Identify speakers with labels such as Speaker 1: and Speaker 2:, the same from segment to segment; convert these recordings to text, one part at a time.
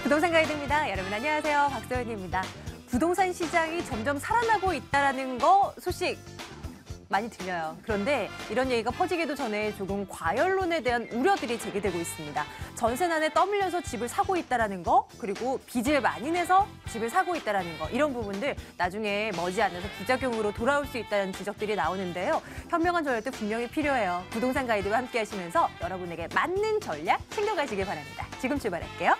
Speaker 1: 부동산 가이드입니다. 여러분 안녕하세요. 박소연입니다. 부동산 시장이 점점 살아나고 있다는 거 소식 많이 들려요. 그런데 이런 얘기가 퍼지기도 전에 조금 과열론에 대한 우려들이 제기되고 있습니다. 전세난에 떠밀려서 집을 사고 있다는 거, 그리고 빚을 많이 내서 집을 사고 있다는 거, 이런 부분들 나중에 머지않아서 부작용으로 돌아올 수 있다는 지적들이 나오는데요. 현명한 전략도 분명히 필요해요. 부동산 가이드와 함께 하시면서 여러분에게 맞는 전략 챙겨가시길 바랍니다. 지금 출발할게요.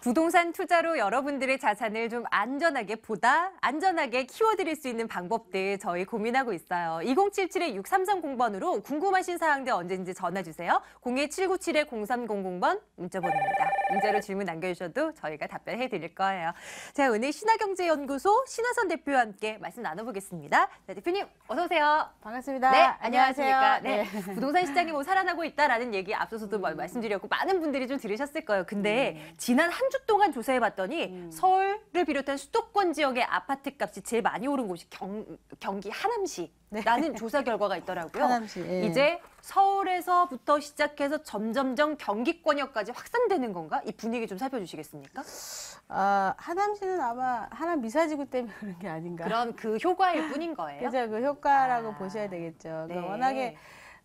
Speaker 1: 부동산 투자로 여러분들의 자산을 좀 보다 안전하게 키워드릴 수 있는 방법들 저희 고민하고 있어요. 2077-6330번으로 궁금하신 사항들 언제든지 전화주세요. 02797-0300번 문자번호입니다. 문자로 질문 남겨주셔도 저희가 답변해 드릴 거예요. 자, 오늘 신화경제연구소 신화선 대표와 함께 말씀 나눠보겠습니다. 자, 대표님 어서 오세요.
Speaker 2: 반갑습니다.
Speaker 1: 네, 안녕하십니까. 네.
Speaker 2: 네.
Speaker 1: 부동산 시장이 뭐 살아나고 있다라는 얘기 앞서서도 말씀드렸고 많은 분들이 좀 들으셨을 거예요. 근데 지난 한 주 동안 조사해봤더니 서울을 비롯한 수도권 지역의 아파트 값이 제일 많이 오른 곳이 경기 하남시라는 조사 결과가 있더라고요.
Speaker 2: 하남시, 예.
Speaker 1: 이제 서울에서부터 시작해서 점점점 경기권역까지 확산되는 건가? 이 분위기 좀 살펴주시겠습니까?
Speaker 2: 하남시는 아마 하남 미사지구 때문에 그런 게 아닌가.
Speaker 1: 그런 그 효과일 뿐인 거예요?
Speaker 2: 그죠, 그 효과라고 보셔야 되겠죠.
Speaker 1: 네.
Speaker 2: 그러니까 워낙에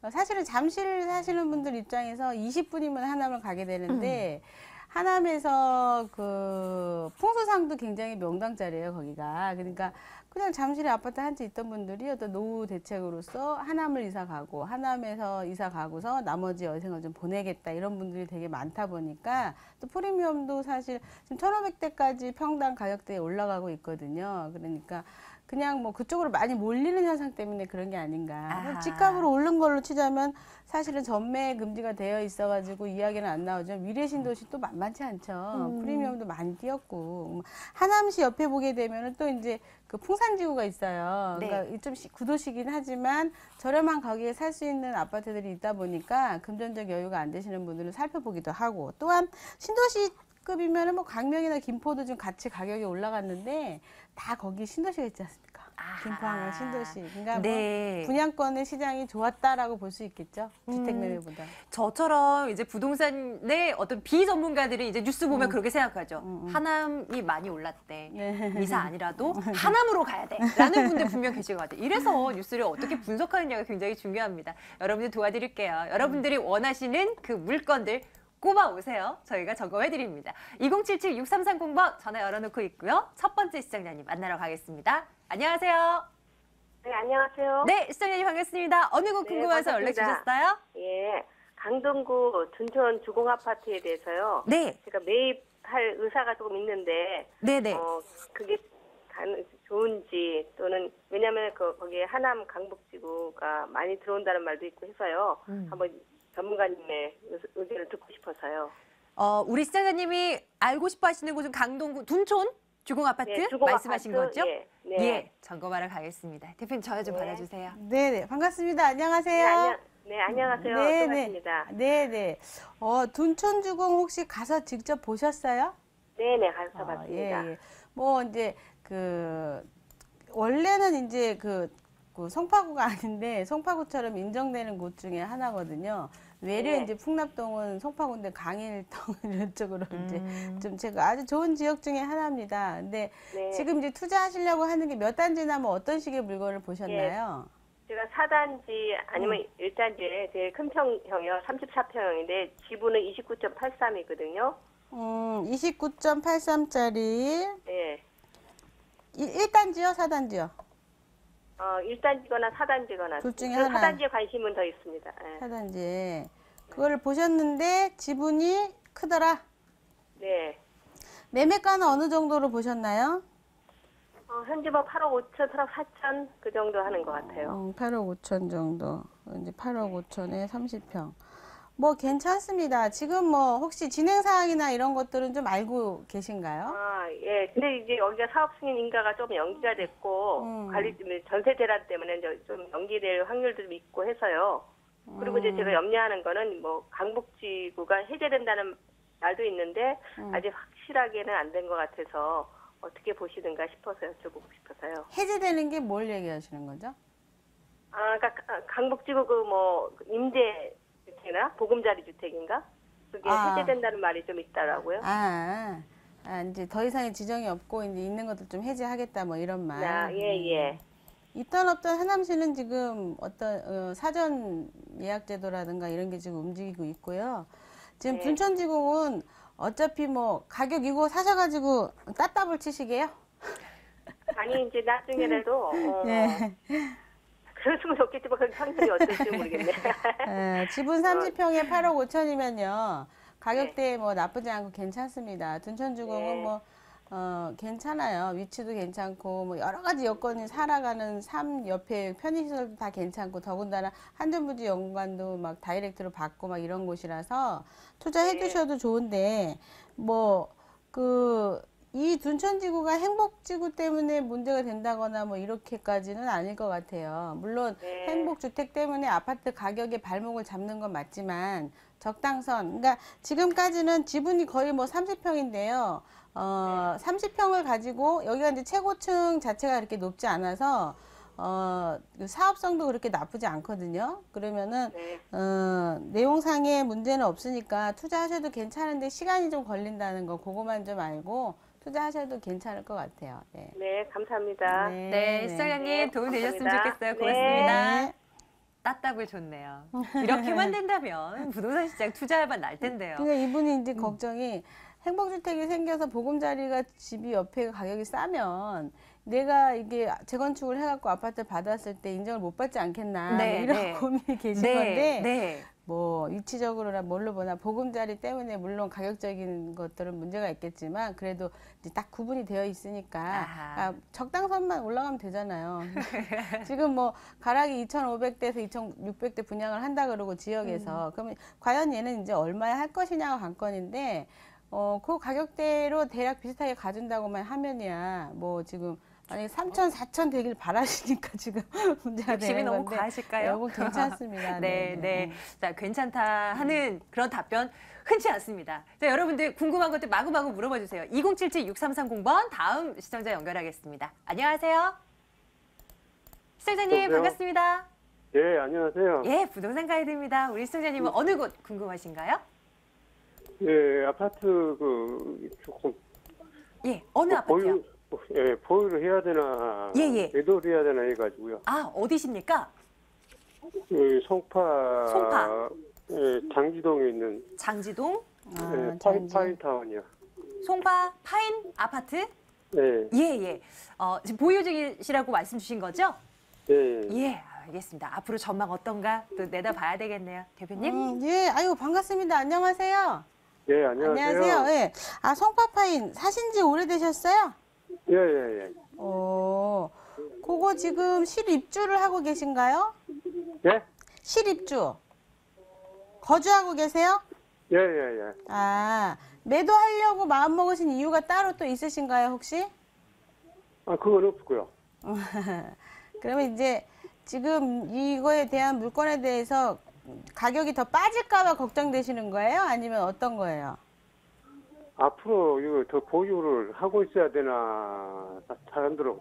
Speaker 2: 사실은 잠실 사시는 분들 입장에서 20분이면 하남을 가게 되는데 하남에서 그 풍수상도 굉장히 명당자리예요, 거기가. 그러니까 그냥 잠실에 아파트 한 채 있던 분들이 어떤 노후 대책으로서 하남을 이사 가고 하남에서 이사 가고서 나머지 여생을 좀 보내겠다 이런 분들이 되게 많다 보니까 또 프리미엄도 사실 지금 1,500대까지 평당 가격대에 올라가고 있거든요. 그러니까 그냥 뭐 그쪽으로 많이 몰리는 현상 때문에 그런 게 아닌가. 집값으로 오른 걸로 치자면 사실은 전매 금지가 되어 있어가지고 이야기는 안 나오죠. 위례 신도시 또 만만치 않죠. 프리미엄도 많이 뛰었고. 하남시 옆에 보게 되면은 또 이제 그 풍산지구가 있어요.
Speaker 1: 네.
Speaker 2: 그러니까 좀 구도시긴 하지만 저렴한 가격에 살 수 있는 아파트들이 있다 보니까 금전적 여유가 안 되시는 분들은 살펴보기도 하고, 또한 신도시급이면은 뭐 강명이나 김포도 좀 같이 가격이 올라갔는데 다 거기 신도시가 있지 않습니까? 김포항은 신도시. 그러니까
Speaker 1: 네.
Speaker 2: 뭐 분양권의 시장이 좋았다라고 볼 수 있겠죠. 주택 매매보다.
Speaker 1: 저처럼 이제 부동산의 어떤 비전문가들이 이제 뉴스 보면 그렇게 생각하죠. 하남이 많이 올랐대. 미사 아니라도 하남으로 가야 돼. 라는 분들 분명 계실 것 같아요. 이래서 뉴스를 어떻게 분석하느냐가 굉장히 중요합니다. 여러분들 도와드릴게요. 여러분들이 원하시는 그 물건들 꼽아오세요. 저희가 점검해드립니다. 2077-6330번 전화 열어놓고 있고요. 첫 번째 시청자님 만나러 가겠습니다. 안녕하세요.
Speaker 3: 네, 안녕하세요.
Speaker 1: 네, 시청자님 반갑습니다. 어느 곳 궁금해서 연락 주셨어요?
Speaker 3: 예, 강동구 둔촌 주공아파트에 대해서요.
Speaker 1: 네.
Speaker 3: 제가 매입할 의사가 조금 있는데,
Speaker 1: 네네.
Speaker 3: 그게 좋은지 또는 왜냐하면 거기에 하남 강북지구가 많이 들어온다는 말도 있고 해서요. 한번 전문가님의 의견을 듣고 싶어서요.
Speaker 1: 우리 시청자님이 알고 싶어 하시는 곳은 강동구 둔촌 주공아파트
Speaker 3: 네,
Speaker 1: 말씀하신 거죠?
Speaker 3: 예, 네.
Speaker 1: 예, 점검하러 가겠습니다. 대표님 전화 좀 받아주세요.
Speaker 2: 네네. 반갑습니다. 안녕하세요.
Speaker 3: 네, 안녕하세요.
Speaker 2: 네네.
Speaker 3: 반갑습니다.
Speaker 2: 네네. 둔촌주공 혹시 가서 직접 보셨어요?
Speaker 3: 네네, 가서 봤습니다.
Speaker 2: 예. 뭐 이제 원래는 이제 송파구가 아닌데 송파구처럼 인정되는 곳 중에 하나거든요. 외려
Speaker 3: 네.
Speaker 2: 이제 풍납동은 송파구인데 강일동 이런 쪽으로 이제 좀 제가 아주 좋은 지역 중에 하나입니다. 근데
Speaker 3: 네.
Speaker 2: 지금 이제 투자하시려고 하는 게 몇 단지나 뭐 어떤 식의 물건을 보셨나요?
Speaker 3: 제가 4단지 아니면 1단지에 되게 큰 평형이요. 34평형인데 지분은 29.83이거든요.
Speaker 2: 29.83짜리.
Speaker 3: 네.
Speaker 2: 1단지요? 4단지요?
Speaker 3: 1단지거나 4단지거나.
Speaker 2: 둘 중에 하나.
Speaker 3: 4단지에 관심은 더 있습니다. 네.
Speaker 2: 4단지. 그거를 보셨는데 지분이 크더라?
Speaker 3: 네.
Speaker 2: 매매가는 어느 정도로 보셨나요?
Speaker 3: 현재 뭐 8억 5천, 8억 4천 그 정도 하는 것 같아요.
Speaker 2: 8억 5천 정도. 이제 8억 5천에 30평. 뭐 괜찮습니다. 지금 뭐 혹시 진행 사항이나 이런 것들은 좀 알고 계신가요?
Speaker 3: 예. 근데 이제 여기가 사업 승인 인가가 좀 연기가 됐고 관리 전세 대란 때문에 이제 좀 연기될 확률도 좀 있고 해서요. 그리고 이제 제가 염려하는 거는 뭐 강북지구가 해제된다는 말도 있는데 아직 확실하게는 안 된 것 같아서 어떻게 보시는가 싶어서 여쭤보고 싶어서요.
Speaker 2: 해제되는 게 뭘 얘기하시는 거죠?
Speaker 3: 그러니까 강북지구 그 임대주택이나 보금자리 주택인가? 그게 해제된다는 말이 좀 있더라고요.
Speaker 2: 이제 더 이상의 지정이 없고 이제 있는 것들 좀 해제하겠다 뭐 이런 말.
Speaker 3: 예.
Speaker 2: 있던 없던 하남시는 지금 어떤 사전 예약 제도라든가 이런 게 지금 움직이고 있고요. 지금
Speaker 3: 네.
Speaker 2: 둔천지공은 어차피 뭐 가격 이거 사셔가지고 따따블 치시게요?
Speaker 3: 아니 이제 나중에라도
Speaker 2: 네.
Speaker 3: 그랬으면 좋겠지만 그 상황이 어떨지 모르겠네.
Speaker 2: 지분 30평에 8억 5천이면요. 가격대 뭐 나쁘지 않고 괜찮습니다. 둔천주공은
Speaker 3: 네.
Speaker 2: 뭐 괜찮아요. 위치도 괜찮고 뭐 여러 가지 여건이 살아가는 삶 옆에 편의시설도 다 괜찮고 더군다나 한전부지 연구관도 막 다이렉트로 받고 막 이런 곳이라서 투자해 두셔도 좋은데 뭐 이 둔천지구가 행복지구 때문에 문제가 된다거나 뭐 이렇게까지는 아닐 것 같아요. 물론
Speaker 3: 네.
Speaker 2: 행복주택 때문에 아파트 가격에 발목을 잡는 건 맞지만 적당선, 그러니까 지금까지는 지분이 거의 뭐 30평인데요. 30평을 가지고 여기가 이제 최고층 자체가 그렇게 높지 않아서 사업성도 그렇게 나쁘지 않거든요. 그러면은 내용상의 문제는 없으니까 투자하셔도 괜찮은데 시간이 좀 걸린다는 거 그거만 좀 알고 투자하셔도 괜찮을 것 같아요. 네,
Speaker 3: 네, 감사합니다.
Speaker 1: 네, 시청자님
Speaker 3: 네,
Speaker 1: 도움 되셨으면
Speaker 3: 감사합니다.
Speaker 1: 좋겠어요.
Speaker 3: 네.
Speaker 1: 고맙습니다.
Speaker 2: 네.
Speaker 1: 따따블 좋네요. 이렇게만 된다면 부동산 시장 투자할 만 날 텐데요.
Speaker 2: 그냥 이분이 이제 걱정이 행복주택이 생겨서 보금자리가 집이 옆에 가격이 싸면 내가 이게 재건축을 해갖고 아파트를 받았을 때 인정을 못 받지 않겠나 뭐 이런 고민이 계신 건데 뭐 위치적으로나 뭘로 보나 보금자리 때문에 물론 가격적인 것들은 문제가 있겠지만 그래도 이제 딱 구분이 되어 있으니까 적당선만 올라가면 되잖아요. 지금 뭐 가락이 2,500대에서 2,600대 분양을 한다 그러고 지역에서 그러면 과연 얘는 이제 얼마에 할 것이냐가 관건인데 그 가격대로 대략 비슷하게 가준다고만 하면이야 뭐 지금 만약에 3천, 4천 되길 바라시니까 지금 문제가
Speaker 1: 욕심이
Speaker 2: 되는
Speaker 1: 너무
Speaker 2: 건데
Speaker 1: 과하실까요?
Speaker 2: 이건 괜찮습니다.
Speaker 1: 네. 자, 괜찮다 하는 그런 답변 흔치 않습니다. 자, 여러분들 궁금한 것들 마구마구 물어봐 주세요. 2077-6330번 다음 시청자 연결하겠습니다. 안녕하세요. 시청자님
Speaker 4: 여보세요?
Speaker 1: 반갑습니다.
Speaker 4: 예, 안녕하세요.
Speaker 1: 예, 부동산 가이드입니다. 우리 시청자님은 어느 곳 궁금하신가요?
Speaker 4: 예, 아파트 조금
Speaker 1: 예, 어느 아파트요?
Speaker 4: 보유를 해야 되나,
Speaker 1: 예.
Speaker 4: 매도를 해야 되나 해가지고요.
Speaker 1: 아, 어디십니까?
Speaker 4: 송파. 예, 장지동에 있는
Speaker 1: 장지동,
Speaker 4: 파인타운이요.
Speaker 1: 송파 파인 아파트?
Speaker 4: 예,
Speaker 1: 예. 지금 보유 중이시라고 말씀 주신 거죠?
Speaker 4: 예.
Speaker 1: 예, 알겠습니다. 앞으로 전망 어떤가 또 내다봐야 되겠네요. 대표님?
Speaker 2: 예, 아유 반갑습니다. 안녕하세요.
Speaker 4: 예, 안녕하세요.
Speaker 2: 예. 송파파인 사신 지 오래되셨어요?
Speaker 4: 예.
Speaker 2: 그거 지금 실입주를 하고 계신가요?
Speaker 4: 예?
Speaker 2: 실입주. 거주하고 계세요?
Speaker 4: 예.
Speaker 2: 매도하려고 마음먹으신 이유가 따로 또 있으신가요, 혹시?
Speaker 4: 그건 없고요.
Speaker 2: 그러면 이제 지금 이거에 대한 물건에 대해서 가격이 더 빠질까봐 걱정되시는 거예요? 아니면 어떤 거예요?
Speaker 4: 앞으로 이거 더 보유를 하고 있어야 되나, 사람들은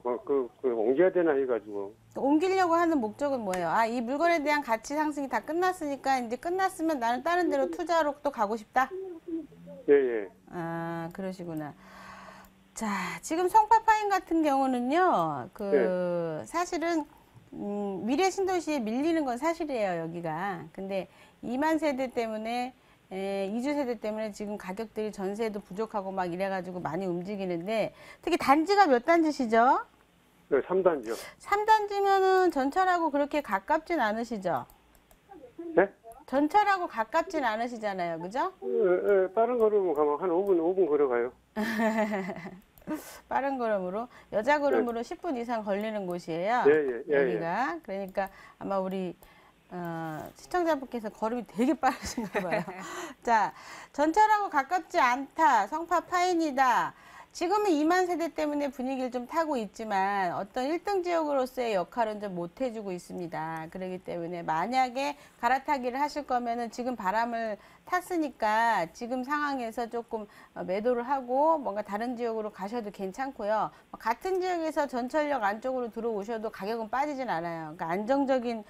Speaker 4: 옮겨야 되나 해가지고.
Speaker 2: 옮기려고 하는 목적은 뭐예요? 이 물건에 대한 가치 상승이 다 끝났으니까 이제 끝났으면 나는 다른 데로 투자로 또 가고 싶다?
Speaker 4: 예.
Speaker 2: 그러시구나. 자, 지금 송파파인 같은 경우는요, 사실은, 미래 신도시에 밀리는 건 사실이에요, 여기가. 근데 2만 세대 때문에, 이주 세대 때문에 지금 가격들이 전세도 부족하고 막 이래가지고 많이 움직이는데, 특히 단지가 몇 단지시죠?
Speaker 4: 3단지요.
Speaker 2: 3단지면은 전철하고 그렇게 가깝진 않으시죠?
Speaker 4: 네?
Speaker 2: 전철하고 가깝진 않으시잖아요, 그죠?
Speaker 4: 빠른 걸음으로 가면 한 5분 걸어가요.
Speaker 2: 빠른 걸음으로 여자 걸음으로 10분 이상 걸리는 곳이에요.
Speaker 4: 예.
Speaker 2: 여기가 그러니까 아마 우리 시청자분께서 걸음이 되게 빠르신가 봐요. 자, 전철하고 가깝지 않다. 성파 파인이다. 지금은 2만 세대 때문에 분위기를 좀 타고 있지만 어떤 1등 지역으로서의 역할은 좀 못 해주고 있습니다. 그렇기 때문에 만약에 갈아타기를 하실 거면은 지금 바람을 탔으니까 지금 상황에서 조금 매도를 하고 뭔가 다른 지역으로 가셔도 괜찮고요. 같은 지역에서 전철역 안쪽으로 들어오셔도 가격은 빠지진 않아요. 그러니까 안정적인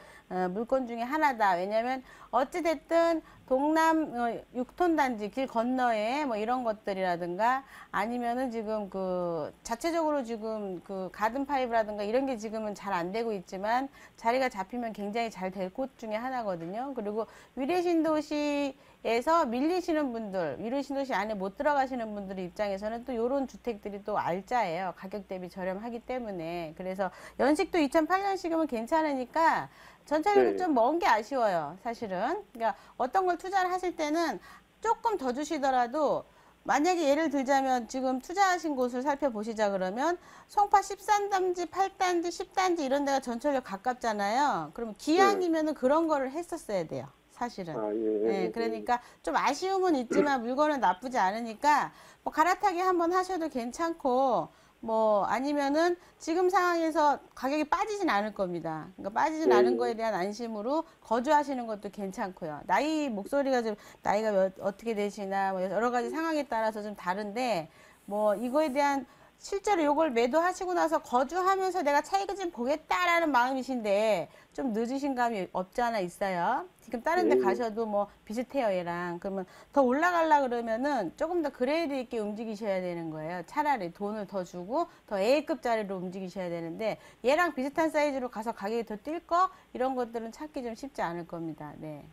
Speaker 2: 물건 중에 하나다. 왜냐하면 어찌됐든 동남 6톤 단지 길 건너에 뭐 이런 것들이라든가 아니면은 지금 그 자체적으로 지금 그 가든 파이브라든가 이런 게 지금은 잘 안 되고 있지만 자리가 잡히면 굉장히 잘 될 곳 중에 하나거든요. 그리고 위례 신도시에서 밀리시는 분들, 위례 신도시 안에 못 들어가시는 분들 입장에서는 또 이런 주택들이 또 알짜예요. 가격 대비 저렴하기 때문에. 그래서 연식도 2008년식이면 괜찮으니까 전철역이
Speaker 4: 네.
Speaker 2: 좀 먼 게 아쉬워요, 사실은. 그러니까 어떤 걸 투자를 하실 때는 조금 더 주시더라도 만약에 예를 들자면 지금 투자하신 곳을 살펴보시자 그러면 송파 13단지, 8단지, 10단지 이런 데가 전철역 가깝잖아요. 그러면 기왕이면은 그런 거를 했었어야 돼요, 사실은.
Speaker 4: 아, 예.
Speaker 2: 예, 그러니까 좀 아쉬움은 있지만 물건은 나쁘지 않으니까 뭐 갈아타기 한번 하셔도 괜찮고 뭐 아니면은 지금 상황에서 가격이 빠지진 않을 겁니다. 그러니까 빠지진 않은 거에 대한 안심으로 거주하시는 것도 괜찮고요. 나이 목소리가 좀 나이가 어떻게 되시나 뭐 여러 가지 상황에 따라서 좀 다른데 뭐 이거에 대한 실제로 이걸 매도하시고 나서 거주하면서 내가 차익을 좀 보겠다라는 마음이신데 좀 늦으신 감이 없지 않아 있어요. 지금 다른 데 가셔도 뭐 비슷해요, 얘랑. 그러면 더 올라가려 그러면은 조금 더 그레이드 있게 움직이셔야 되는 거예요. 차라리 돈을 더 주고 더 A급 자리로 움직이셔야 되는데 얘랑 비슷한 사이즈로 가서 가격이 더 뛸 거 이런 것들은 찾기 좀 쉽지 않을 겁니다. 네.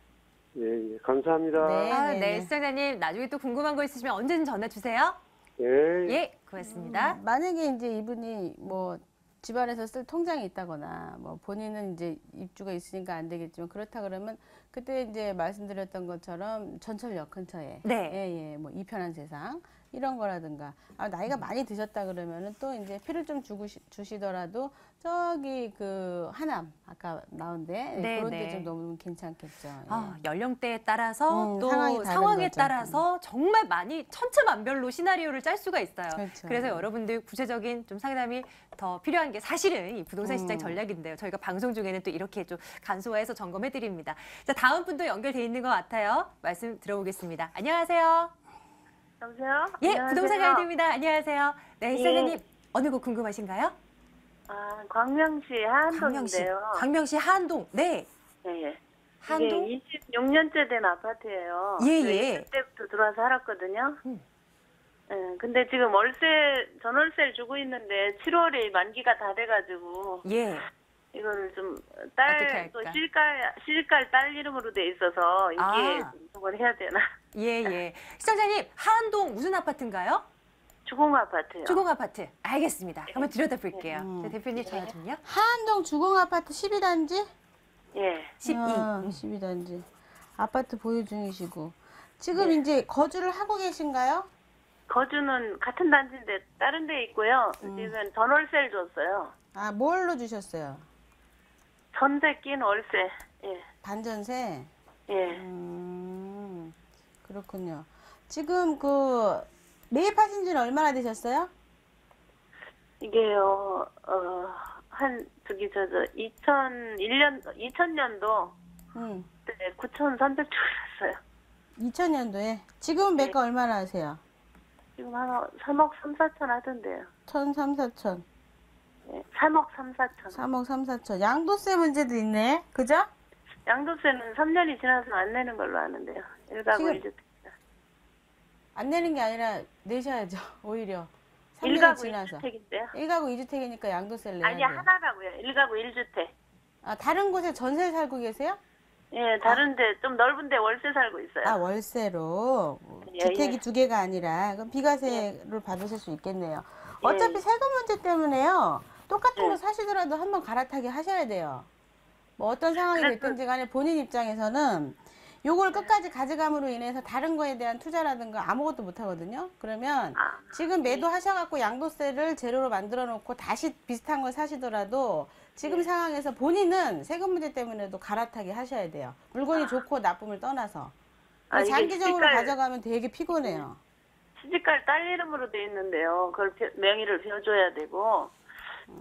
Speaker 4: 예, 감사합니다.
Speaker 2: 네.
Speaker 1: 아, 네, 시청자님 나중에 또 궁금한 거 있으시면 언제든 전화 주세요.
Speaker 4: 예.
Speaker 1: 예, 고맙습니다.
Speaker 2: 만약에 이제 이분이 뭐 집안에서 쓸 통장이 있다거나 뭐 본인은 이제 입주가 있으니까 안 되겠지만 그렇다 그러면 그때 이제 말씀드렸던 것처럼 전철역 근처에
Speaker 1: 네.
Speaker 2: 예, 예, 뭐 이편한 세상 이런 거라든가 나이가 많이 드셨다 그러면은 또 이제 피를 좀 주시더라도 저기 그 하남 아까 나온데
Speaker 1: 네,
Speaker 2: 그런
Speaker 1: 네.
Speaker 2: 데 좀 너무 괜찮겠죠. 예.
Speaker 1: 아, 연령대에 따라서 또
Speaker 2: 상황이 다른
Speaker 1: 상황에
Speaker 2: 거죠.
Speaker 1: 따라서 정말 많이 천차만별로 시나리오를 짤 수가 있어요.
Speaker 2: 그렇죠.
Speaker 1: 그래서 여러분들 구체적인 좀 상담이 더 필요한 게 사실은 이 부동산 시장 전략인데요. 저희가 방송 중에는 또 이렇게 좀 간소화해서 점검해 드립니다. 자, 다음 분도 연결돼 있는 것 같아요. 말씀 들어보겠습니다. 안녕하세요.
Speaker 3: 여보세요?
Speaker 1: 예,
Speaker 3: 안녕하세요.
Speaker 1: 부동산 가이드입니다. 안녕하세요. 네,
Speaker 3: 예.
Speaker 1: 시청자님 어느 곳 궁금하신가요?
Speaker 3: 아, 광명시 하안동인데요.
Speaker 1: 광명시 하안동. 네.
Speaker 3: 예.
Speaker 1: 하안동?
Speaker 3: 이게 26년째 된 아파트예요.
Speaker 1: 예,
Speaker 3: 저희
Speaker 1: 예.
Speaker 3: 그때부터 들어와서 살았거든요.
Speaker 1: 음.
Speaker 3: 예, 근데 지금 전월세를 주고 있는데 7월에 만기가 다 돼가지고
Speaker 1: 예.
Speaker 3: 이거를 좀
Speaker 1: 어떻게
Speaker 3: 또
Speaker 1: 할까?
Speaker 3: 시집갈 딸 이름으로 돼 있어서 이게
Speaker 1: 아.
Speaker 3: 저걸 해야 되나?
Speaker 1: 예, 예. 시청자님, 하안동 무슨 아파트인가요?
Speaker 3: 주공 아파트요.
Speaker 1: 주공 아파트. 알겠습니다. 한번 들여다볼게요. 자, 대표님 전화 좀요.
Speaker 2: 하안동 주공아파트 12단지?
Speaker 3: 예.
Speaker 1: 12.
Speaker 2: 12단지. 아파트 보유 중이시고. 지금
Speaker 3: 네.
Speaker 2: 이제 거주를 하고 계신가요?
Speaker 3: 거주는 같은 단지인데 다른 데 있고요. 지금 전월세를 줬어요.
Speaker 2: 아, 뭘로 주셨어요?
Speaker 3: 전세 낀 월세. 예.
Speaker 2: 반전세?
Speaker 3: 예.
Speaker 2: 그렇군요. 지금 그 매입하신 지는 얼마나 되셨어요?
Speaker 3: 이게요, 저기, 2000년도 때 9,300주 샀어요.
Speaker 2: 2000년도에. 지금 매가 얼마나 하세요?
Speaker 3: 지금 한 3억 3, 4천 하던데요.
Speaker 2: 1,300, 4천.
Speaker 3: 예, 3억 3, 4천.
Speaker 2: 3억 3, 4천. 양도세 문제도 있네. 그죠?
Speaker 3: 양도세는 3년이 지나서 안 내는 걸로 아는데요. 일가구
Speaker 2: 지금
Speaker 3: 1주택.
Speaker 2: 안 내는 게 아니라 내셔야죠. 오히려. 3년이
Speaker 3: 일가구
Speaker 2: 지나서.
Speaker 3: 1주택인데요.
Speaker 2: 1가구 2주택이니까 양도세를 내야
Speaker 3: 아니,
Speaker 2: 돼요.
Speaker 3: 하나라고요. 일가구 1주택.
Speaker 2: 아, 다른 곳에 전세 살고 계세요?
Speaker 3: 예, 다른데, 좀 넓은데 월세 살고 있어요.
Speaker 2: 아, 월세로.
Speaker 3: 예,
Speaker 2: 주택이
Speaker 3: 예.
Speaker 2: 2개가 아니라 그럼 비과세를 받으실 수 있겠네요.
Speaker 3: 예.
Speaker 2: 어차피 세금 문제 때문에요. 똑같은
Speaker 3: 예.
Speaker 2: 거 사시더라도 한번 갈아타기 하셔야 돼요. 뭐 어떤 상황이 됐든지 간에 본인 입장에서는 요걸 끝까지 가져감으로 인해서 다른 거에 대한 투자라든가 아무것도 못 하거든요. 그러면
Speaker 3: 아,
Speaker 2: 지금 매도하셔갖고 양도세를 제로로 만들어 놓고 다시 비슷한 걸 사시더라도 지금 상황에서 본인은 세금 문제 때문에도 갈아타기 하셔야 돼요. 물건이 좋고 나쁨을 떠나서.
Speaker 3: 아, 이게
Speaker 2: 장기적으로
Speaker 3: 시집갈-
Speaker 2: 가져가면 되게 피곤해요.
Speaker 5: 시집갈 딸 이름으로 돼 있는데요. 그걸 명의를 비워줘야 되고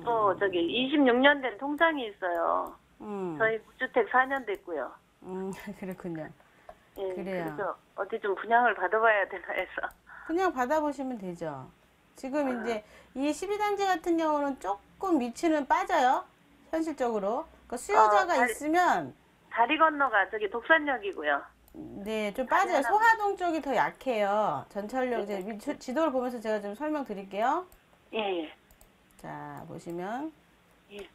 Speaker 5: 또 저기 26년 된 통장이 있어요. 저희 무주택 4년 됐고요.
Speaker 2: 그렇군요.
Speaker 5: 예,
Speaker 2: 그래요.
Speaker 5: 그래서 어디 좀 분양을 받아봐야 되나 해서.
Speaker 2: 그냥 받아보시면 되죠. 지금 이제 이 12단지 같은 경우는 조금 위치는 빠져요. 현실적으로. 그러니까 수요자가 있으면
Speaker 5: 다리 건너가 저기 독산역이고요.
Speaker 2: 네, 좀 빠져요. 소화동 쪽이 더 약해요. 전철역 이제 지도를 보면서 제가 좀 설명드릴게요.
Speaker 5: 예.
Speaker 2: 자, 보시면
Speaker 5: 예.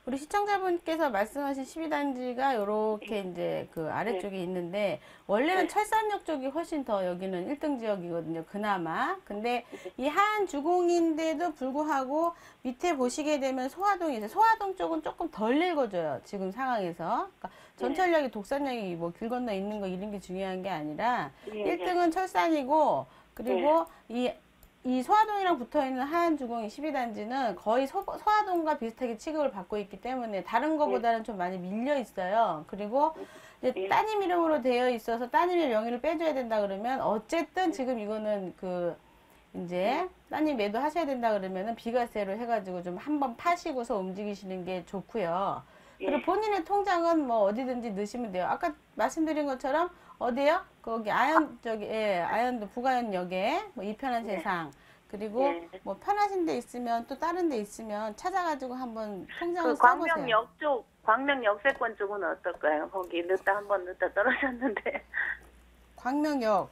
Speaker 2: 우리 시청자분께서 말씀하신 12단지가 요렇게 이제 그 아래쪽에 있는데 원래는 철산역 쪽이 훨씬 더 여기는 1등 지역이거든요. 그나마. 근데 이 하안 주공인데도 불구하고 밑에 보시게 되면 소화동이 있어요. 소화동 쪽은 조금 덜 읽어져요. 지금 상황에서. 그러니까 전철역이 독산역이 뭐 길 건너 있는 거 이런 게 중요한 게 아니라 1등은 철산이고 그리고 이 소화동이랑 붙어있는 하안주공이 12단지는 거의 소화동과 비슷하게 취급을 받고 있기 때문에 다른 거보다는 좀 많이 밀려 있어요. 그리고 이제 따님 이름으로 되어 있어서 따님의 명의를 빼줘야 된다 그러면 어쨌든 지금 이거는 그 이제 따님 매도하셔야 된다 그러면은 비과세로 해가지고 좀 한번 파시고서 움직이시는 게 좋고요. 그리고 본인의 통장은 뭐 어디든지 넣으시면 돼요. 아까 말씀드린 것처럼 어디요? 거기 아현도 북아현역에 뭐 이편한 세상 그리고 뭐 편하신 데 있으면 또 다른 데 있으면 찾아가지고 한번 통장을 써보세요.
Speaker 5: 광명역 쪽, 광명 역세권 쪽은 어떨까요? 거기 한번 넣다 떨어졌는데.
Speaker 2: 광명역.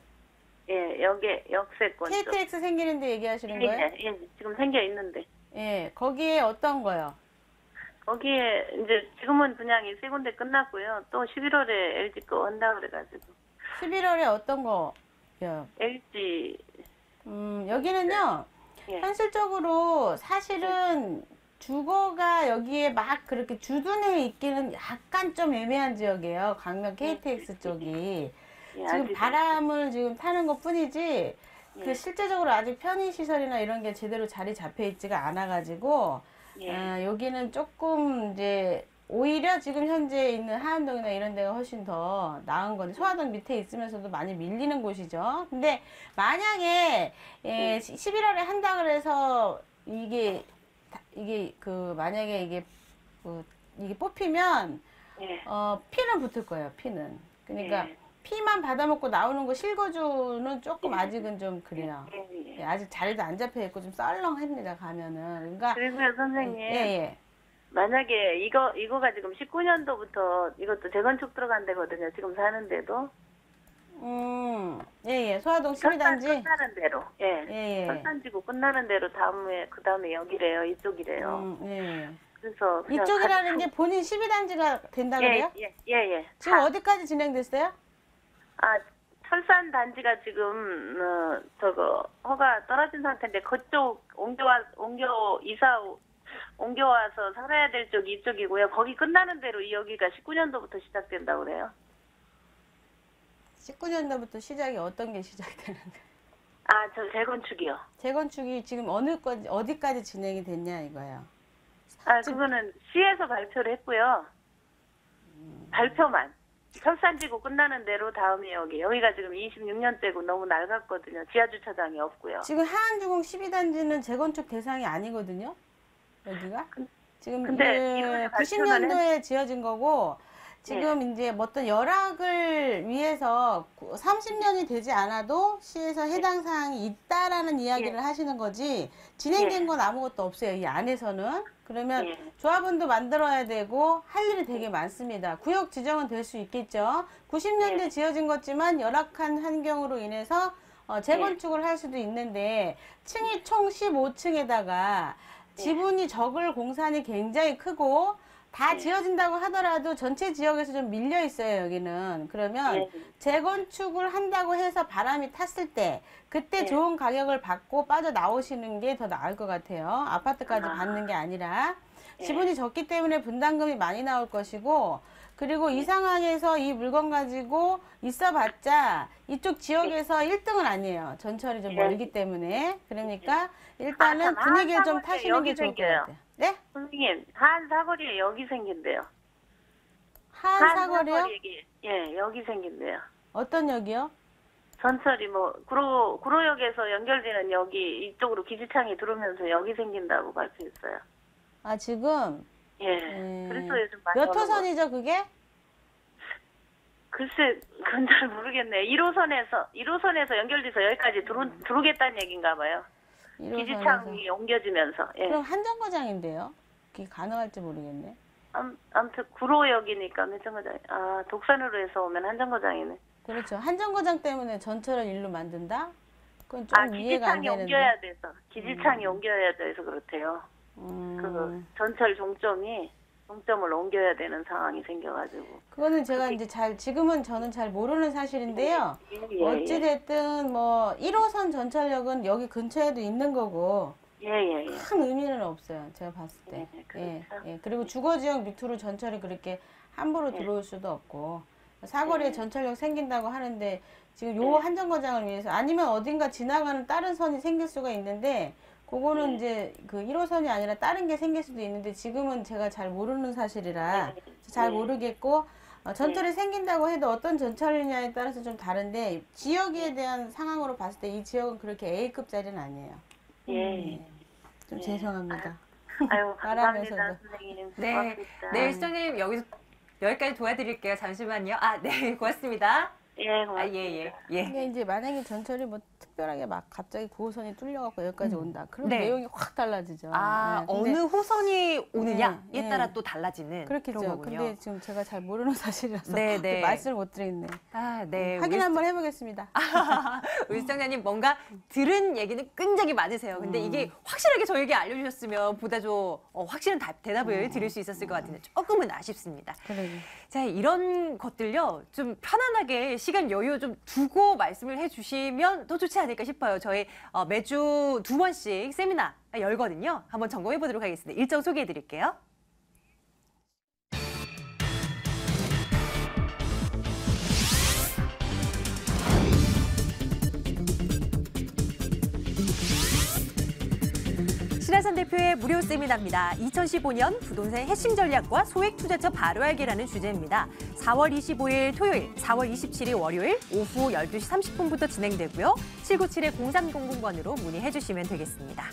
Speaker 5: 예, 여기 역세권 쪽.
Speaker 2: KTX 생기는데 얘기하시는 거예요?
Speaker 5: 예, 지금 생겨 있는데.
Speaker 2: 예, 거기에 어떤 거요?
Speaker 5: 거기에 이제 지금은 분양이 세 군데 끝났고요. 또 11월에 LG 거 온다 그래가지고.
Speaker 2: 11월에 어떤 거요?
Speaker 5: LG.
Speaker 2: 여기는요. 현실적으로 사실은 주거가 여기에 막 그렇게 주둔해 있기는 약간 좀 애매한 지역이에요. 광명 KTX 쪽이. 지금 바람을 지금 타는 것 뿐이지 그 실제적으로 아직 편의시설이나 이런 게 제대로 자리 잡혀 있지가 않아가지고 여기는 조금 이제 오히려 지금 현재 있는 하안동이나 이런 데가 훨씬 더 나은 건데 소화동 밑에 있으면서도 많이 밀리는 곳이죠. 근데 만약에 11월에 한다 그래서 이게 그 만약에 이게 뽑히면 피는 붙을 거예요. 피는. 그러니까 피만 받아먹고 나오는 거 실거주는 조금 아직은 좀 그래요. 아직 자리도 안 잡혀 있고 좀 썰렁합니다. 가면은. 그러니까
Speaker 5: 그리고요 선생님. 만약에 이거가 지금 19년도부터 이것도 재건축 들어간 데거든요. 지금 사는데도.
Speaker 2: 소화동 12단지.
Speaker 5: 끝나는 대로. 철산지구 끝나는 대로 그 다음에 여기래요. 이쪽이래요. 그래서
Speaker 2: 이쪽이라는 게 본인 12단지가 된다 그래요?
Speaker 5: 예.
Speaker 2: 지금 어디까지 진행됐어요?
Speaker 5: 철산 단지가 지금 허가 떨어진 상태인데 그쪽 옮겨와서 살아야 될 쪽이 이쪽이고요. 거기 끝나는 대로 여기가 19년도부터 시작된다고 그래요.
Speaker 2: 19년도부터 시작이 어떤 게 시작이 되는 거예요?
Speaker 5: 저 재건축이요.
Speaker 2: 재건축이 지금 어디까지 진행이 됐냐 이거예요.
Speaker 5: 그거는 시에서 발표를 했고요. 발표만. 철산지구 끝나는 대로 다음에 여기가 지금 26년째고 너무 낡았거든요. 지하주차장이 없고요.
Speaker 2: 지금 하안주공 12단지는 재건축 대상이 아니거든요. 여기가. 지금
Speaker 5: 근데
Speaker 2: 90년도에 지어진 거고 지금 이제 어떤 열악을 위해서 30년이 되지 않아도 시에서 해당 사항이 있다라는 이야기를 하시는 거지 진행된 건 아무것도 없어요. 이 안에서는. 그러면 조합원도 만들어야 되고 할 일이 되게 많습니다. 구역 지정은 될 수 있겠죠. 90년대 지어진 거지만 열악한 환경으로 인해서 재건축을 할 수도 있는데 층이 총 15층에다가 지분이 적을 공산이 굉장히 크고 다 지어진다고 하더라도 전체 지역에서 좀 밀려 있어요, 여기는. 그러면 재건축을 한다고 해서 바람이 탔을 때 그때 좋은 가격을 받고 빠져나오시는 게 더 나을 것 같아요. 아파트까지 받는 게 아니라. 지분이 적기 때문에 분담금이 많이 나올 것이고 그리고 이 상황에서 이 물건 가지고 있어봤자 이쪽 지역에서 1등은 아니에요. 전철이 좀 멀기 때문에. 그러니까 일단은 분위기를 좀 타시는 게 좋을 것 같아요. 네?
Speaker 5: 선생님, 하안 사거리에 여기 생긴대요.
Speaker 2: 하안 사거리요?
Speaker 5: 여기 생긴대요.
Speaker 2: 어떤 역이요?
Speaker 5: 전철이 뭐 구로역에서 연결되는 여기 이쪽으로 기지창이 들어오면서 여기 생긴다고 발표했어요.
Speaker 2: 아, 지금?
Speaker 5: 예. 그래서 요즘 많이
Speaker 2: 몇
Speaker 5: 오는
Speaker 2: 호선이죠, 그게?
Speaker 5: 글쎄, 그건 잘 모르겠네. 1호선에서 연결돼서 여기까지 들어오겠다는 얘기인가 봐요.
Speaker 2: 1호선에서.
Speaker 5: 기지창이 옮겨지면서. 예.
Speaker 2: 그럼 한정거장인데요? 그게 가능할지 모르겠네.
Speaker 5: 아무튼 구로역이니까 한정거장. 아, 독산으로 해서 오면 한정거장이네.
Speaker 2: 그렇죠. 한정거장 때문에 전철을 일로 만든다? 그건 좀 이해가 안
Speaker 5: 기지창이
Speaker 2: 되는데.
Speaker 5: 옮겨야 돼서. 기지창이 옮겨야 돼서 그렇대요. 그 전철 종점을 옮겨야 되는 상황이 생겨가지고.
Speaker 2: 그거는 제가 이제 지금은 저는 잘 모르는 사실인데요.
Speaker 5: 예.
Speaker 2: 어찌됐든 뭐 1호선 전철역은 여기 근처에도 있는 거고
Speaker 5: 예.
Speaker 2: 큰 의미는 없어요. 제가 봤을 때.
Speaker 5: 그렇죠.
Speaker 2: 그리고 주거지역 밑으로 전철이 그렇게 함부로 들어올 수도 없고 사거리에 전철역 생긴다고 하는데 지금 요 한정거장을 위해서 아니면 어딘가 지나가는 다른 선이 생길 수가 있는데 그거는 이제 그 1호선이 아니라 다른 게 생길 수도 있는데 지금은 제가 잘 모르는 사실이라 잘 모르겠고 전철이 생긴다고 해도 어떤 전철이냐에 따라서 좀 다른데 지역에 대한 상황으로 봤을 때 이 지역은 그렇게 A급짜리는 아니에요. 좀 죄송합니다.
Speaker 5: 아유, 감사합니다,
Speaker 2: 말하면서도.
Speaker 5: 선생님.
Speaker 1: 네.
Speaker 5: 고맙습니다.
Speaker 1: 네, 시장님 여기까지 도와드릴게요. 잠시만요. 아, 네, 고맙습니다.
Speaker 5: 예, 고맙습니다.
Speaker 1: 아, 예.
Speaker 2: 근데 이제 만약에 전철이 뭐 특별하게 막 갑자기 9호선이 뚫려갖고 여기까지 온다. 그럼
Speaker 1: 네.
Speaker 2: 내용이 확 달라지죠.
Speaker 1: 아,
Speaker 2: 네, 근데
Speaker 1: 어느 호선이 오느냐에
Speaker 2: 네.
Speaker 1: 따라 또 달라지는
Speaker 2: 그렇겠죠.
Speaker 1: 그런 거군요.
Speaker 2: 근데 지금 제가 잘 모르는 사실이라서
Speaker 1: 네.
Speaker 2: 말씀을 못 드리겠네.
Speaker 1: 아, 네.
Speaker 2: 확인 한번 해보겠습니다.
Speaker 1: 우리 시청자님 뭔가 들은 얘기는 굉장히 많으세요. 근데 이게 확실하게 저에게 알려주셨으면 보다 좀 확실한 대답을 드릴 수 있었을 것 같은데 조금은 아쉽습니다.
Speaker 2: 그러게.
Speaker 1: 자, 이런 것들요. 좀 편안하게 시간 여유 좀 두고 말씀을 해주시면 더 좋지 않을까 싶어요. 저희 매주 2번씩 세미나 열거든요. 한번 점검해 보도록 하겠습니다. 일정 소개해 드릴게요. 신하선 대표의 무료 세미나입니다. 2015년 부동산 핵심 전략과 소액 투자처 바로 알기라는 주제입니다. 4월 25일 토요일, 4월 27일 월요일 오후 12시 30분부터 진행되고요. 797-0300번으로 문의해 주시면 되겠습니다.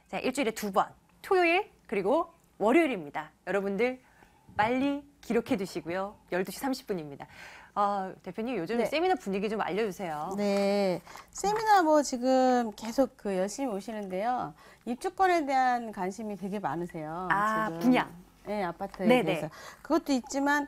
Speaker 1: 자, 일주일에 2번, 토요일 그리고 월요일입니다. 여러분들 빨리 기록해 두시고요. 12시 30분입니다. 대표님 요즘
Speaker 2: 네.
Speaker 1: 세미나 분위기 좀 알려주세요.
Speaker 2: 네. 세미나 뭐 지금 계속 열심히 오시는데요. 입주권에 대한 관심이 되게 많으세요. 지금.
Speaker 1: 분양.
Speaker 2: 네, 아파트에
Speaker 1: 네네.
Speaker 2: 대해서. 그것도 있지만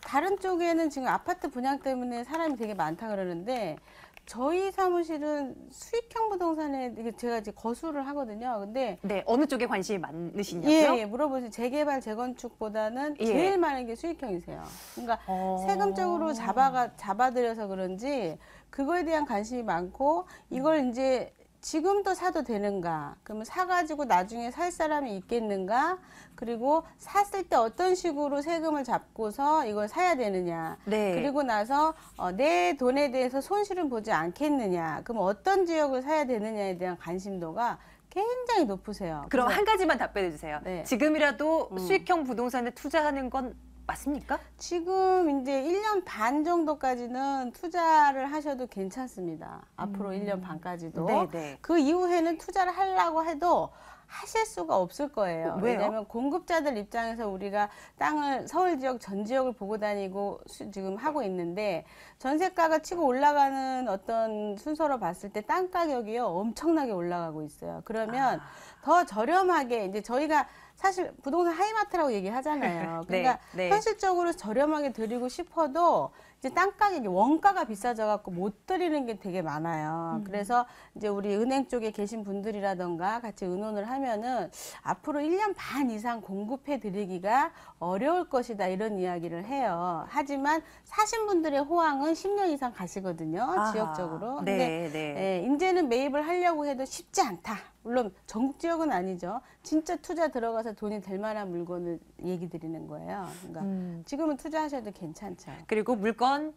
Speaker 2: 다른 쪽에는 지금 아파트 분양 때문에 사람이 되게 많다 그러는데 저희 사무실은 수익형 부동산에 제가 이제 거수를 하거든요. 근데
Speaker 1: 네, 어느 쪽에 관심이 많으시냐고요?
Speaker 2: 예, 물어보세요. 재개발, 재건축보다는
Speaker 1: 예.
Speaker 2: 제일 많은 게 수익형이세요. 그러니까 세금적으로 잡아들여서 그런지 그거에 대한 관심이 많고 이걸 이제 지금도 사도 되는가? 그러면 사가지고 나중에 살 사람이 있겠는가? 그리고 샀을 때 어떤 식으로 세금을 잡고서 이걸 사야 되느냐?
Speaker 1: 네.
Speaker 2: 그리고 나서 내 돈에 대해서 손실은 보지 않겠느냐? 그럼 어떤 지역을 사야 되느냐에 대한 관심도가 굉장히 높으세요.
Speaker 1: 그럼
Speaker 2: 그래서
Speaker 1: 한 가지만 답변해 주세요.
Speaker 2: 네.
Speaker 1: 지금이라도 수익형 부동산에 투자하는 건 맞습니까?
Speaker 2: 지금 이제 1년 반 정도까지는 투자를 하셔도 괜찮습니다. 앞으로 1년 반까지도.
Speaker 1: 네네.
Speaker 2: 그 이후에는 투자를 하려고 해도 하실 수가 없을 거예요.
Speaker 1: 왜요?
Speaker 2: 왜냐하면 공급자들 입장에서 우리가 땅을 서울 지역 전 지역을 보고 다니고 지금 하고 있는데 전세가가 치고 올라가는 어떤 순서로 봤을 때 땅 가격이요 엄청나게 올라가고 있어요. 그러면 더 저렴하게 이제 저희가 사실 부동산 하이마트라고 얘기하잖아요. 그러니까
Speaker 1: 네.
Speaker 2: 현실적으로 저렴하게 드리고 싶어도 이제 땅 가격이 원가가 비싸져 갖고 못 드리는 게 되게 많아요. 그래서 이제 우리 은행 쪽에 계신 분들이라던가 같이 의논을 하면은 앞으로 1년 반 이상 공급해 드리기가 어려울 것이다 이런 이야기를 해요. 하지만 사신 분들의 호황은 10년 이상 가시거든요. 지역적으로. 근데
Speaker 1: 네.
Speaker 2: 이제는 매입을 하려고 해도 쉽지 않다. 물론 전국 지역은 아니죠. 진짜 투자 들어가서 돈이 될 만한 물건을 얘기 드리는 거예요. 그러니까 지금은 투자하셔도 괜찮죠.
Speaker 1: 그리고 물건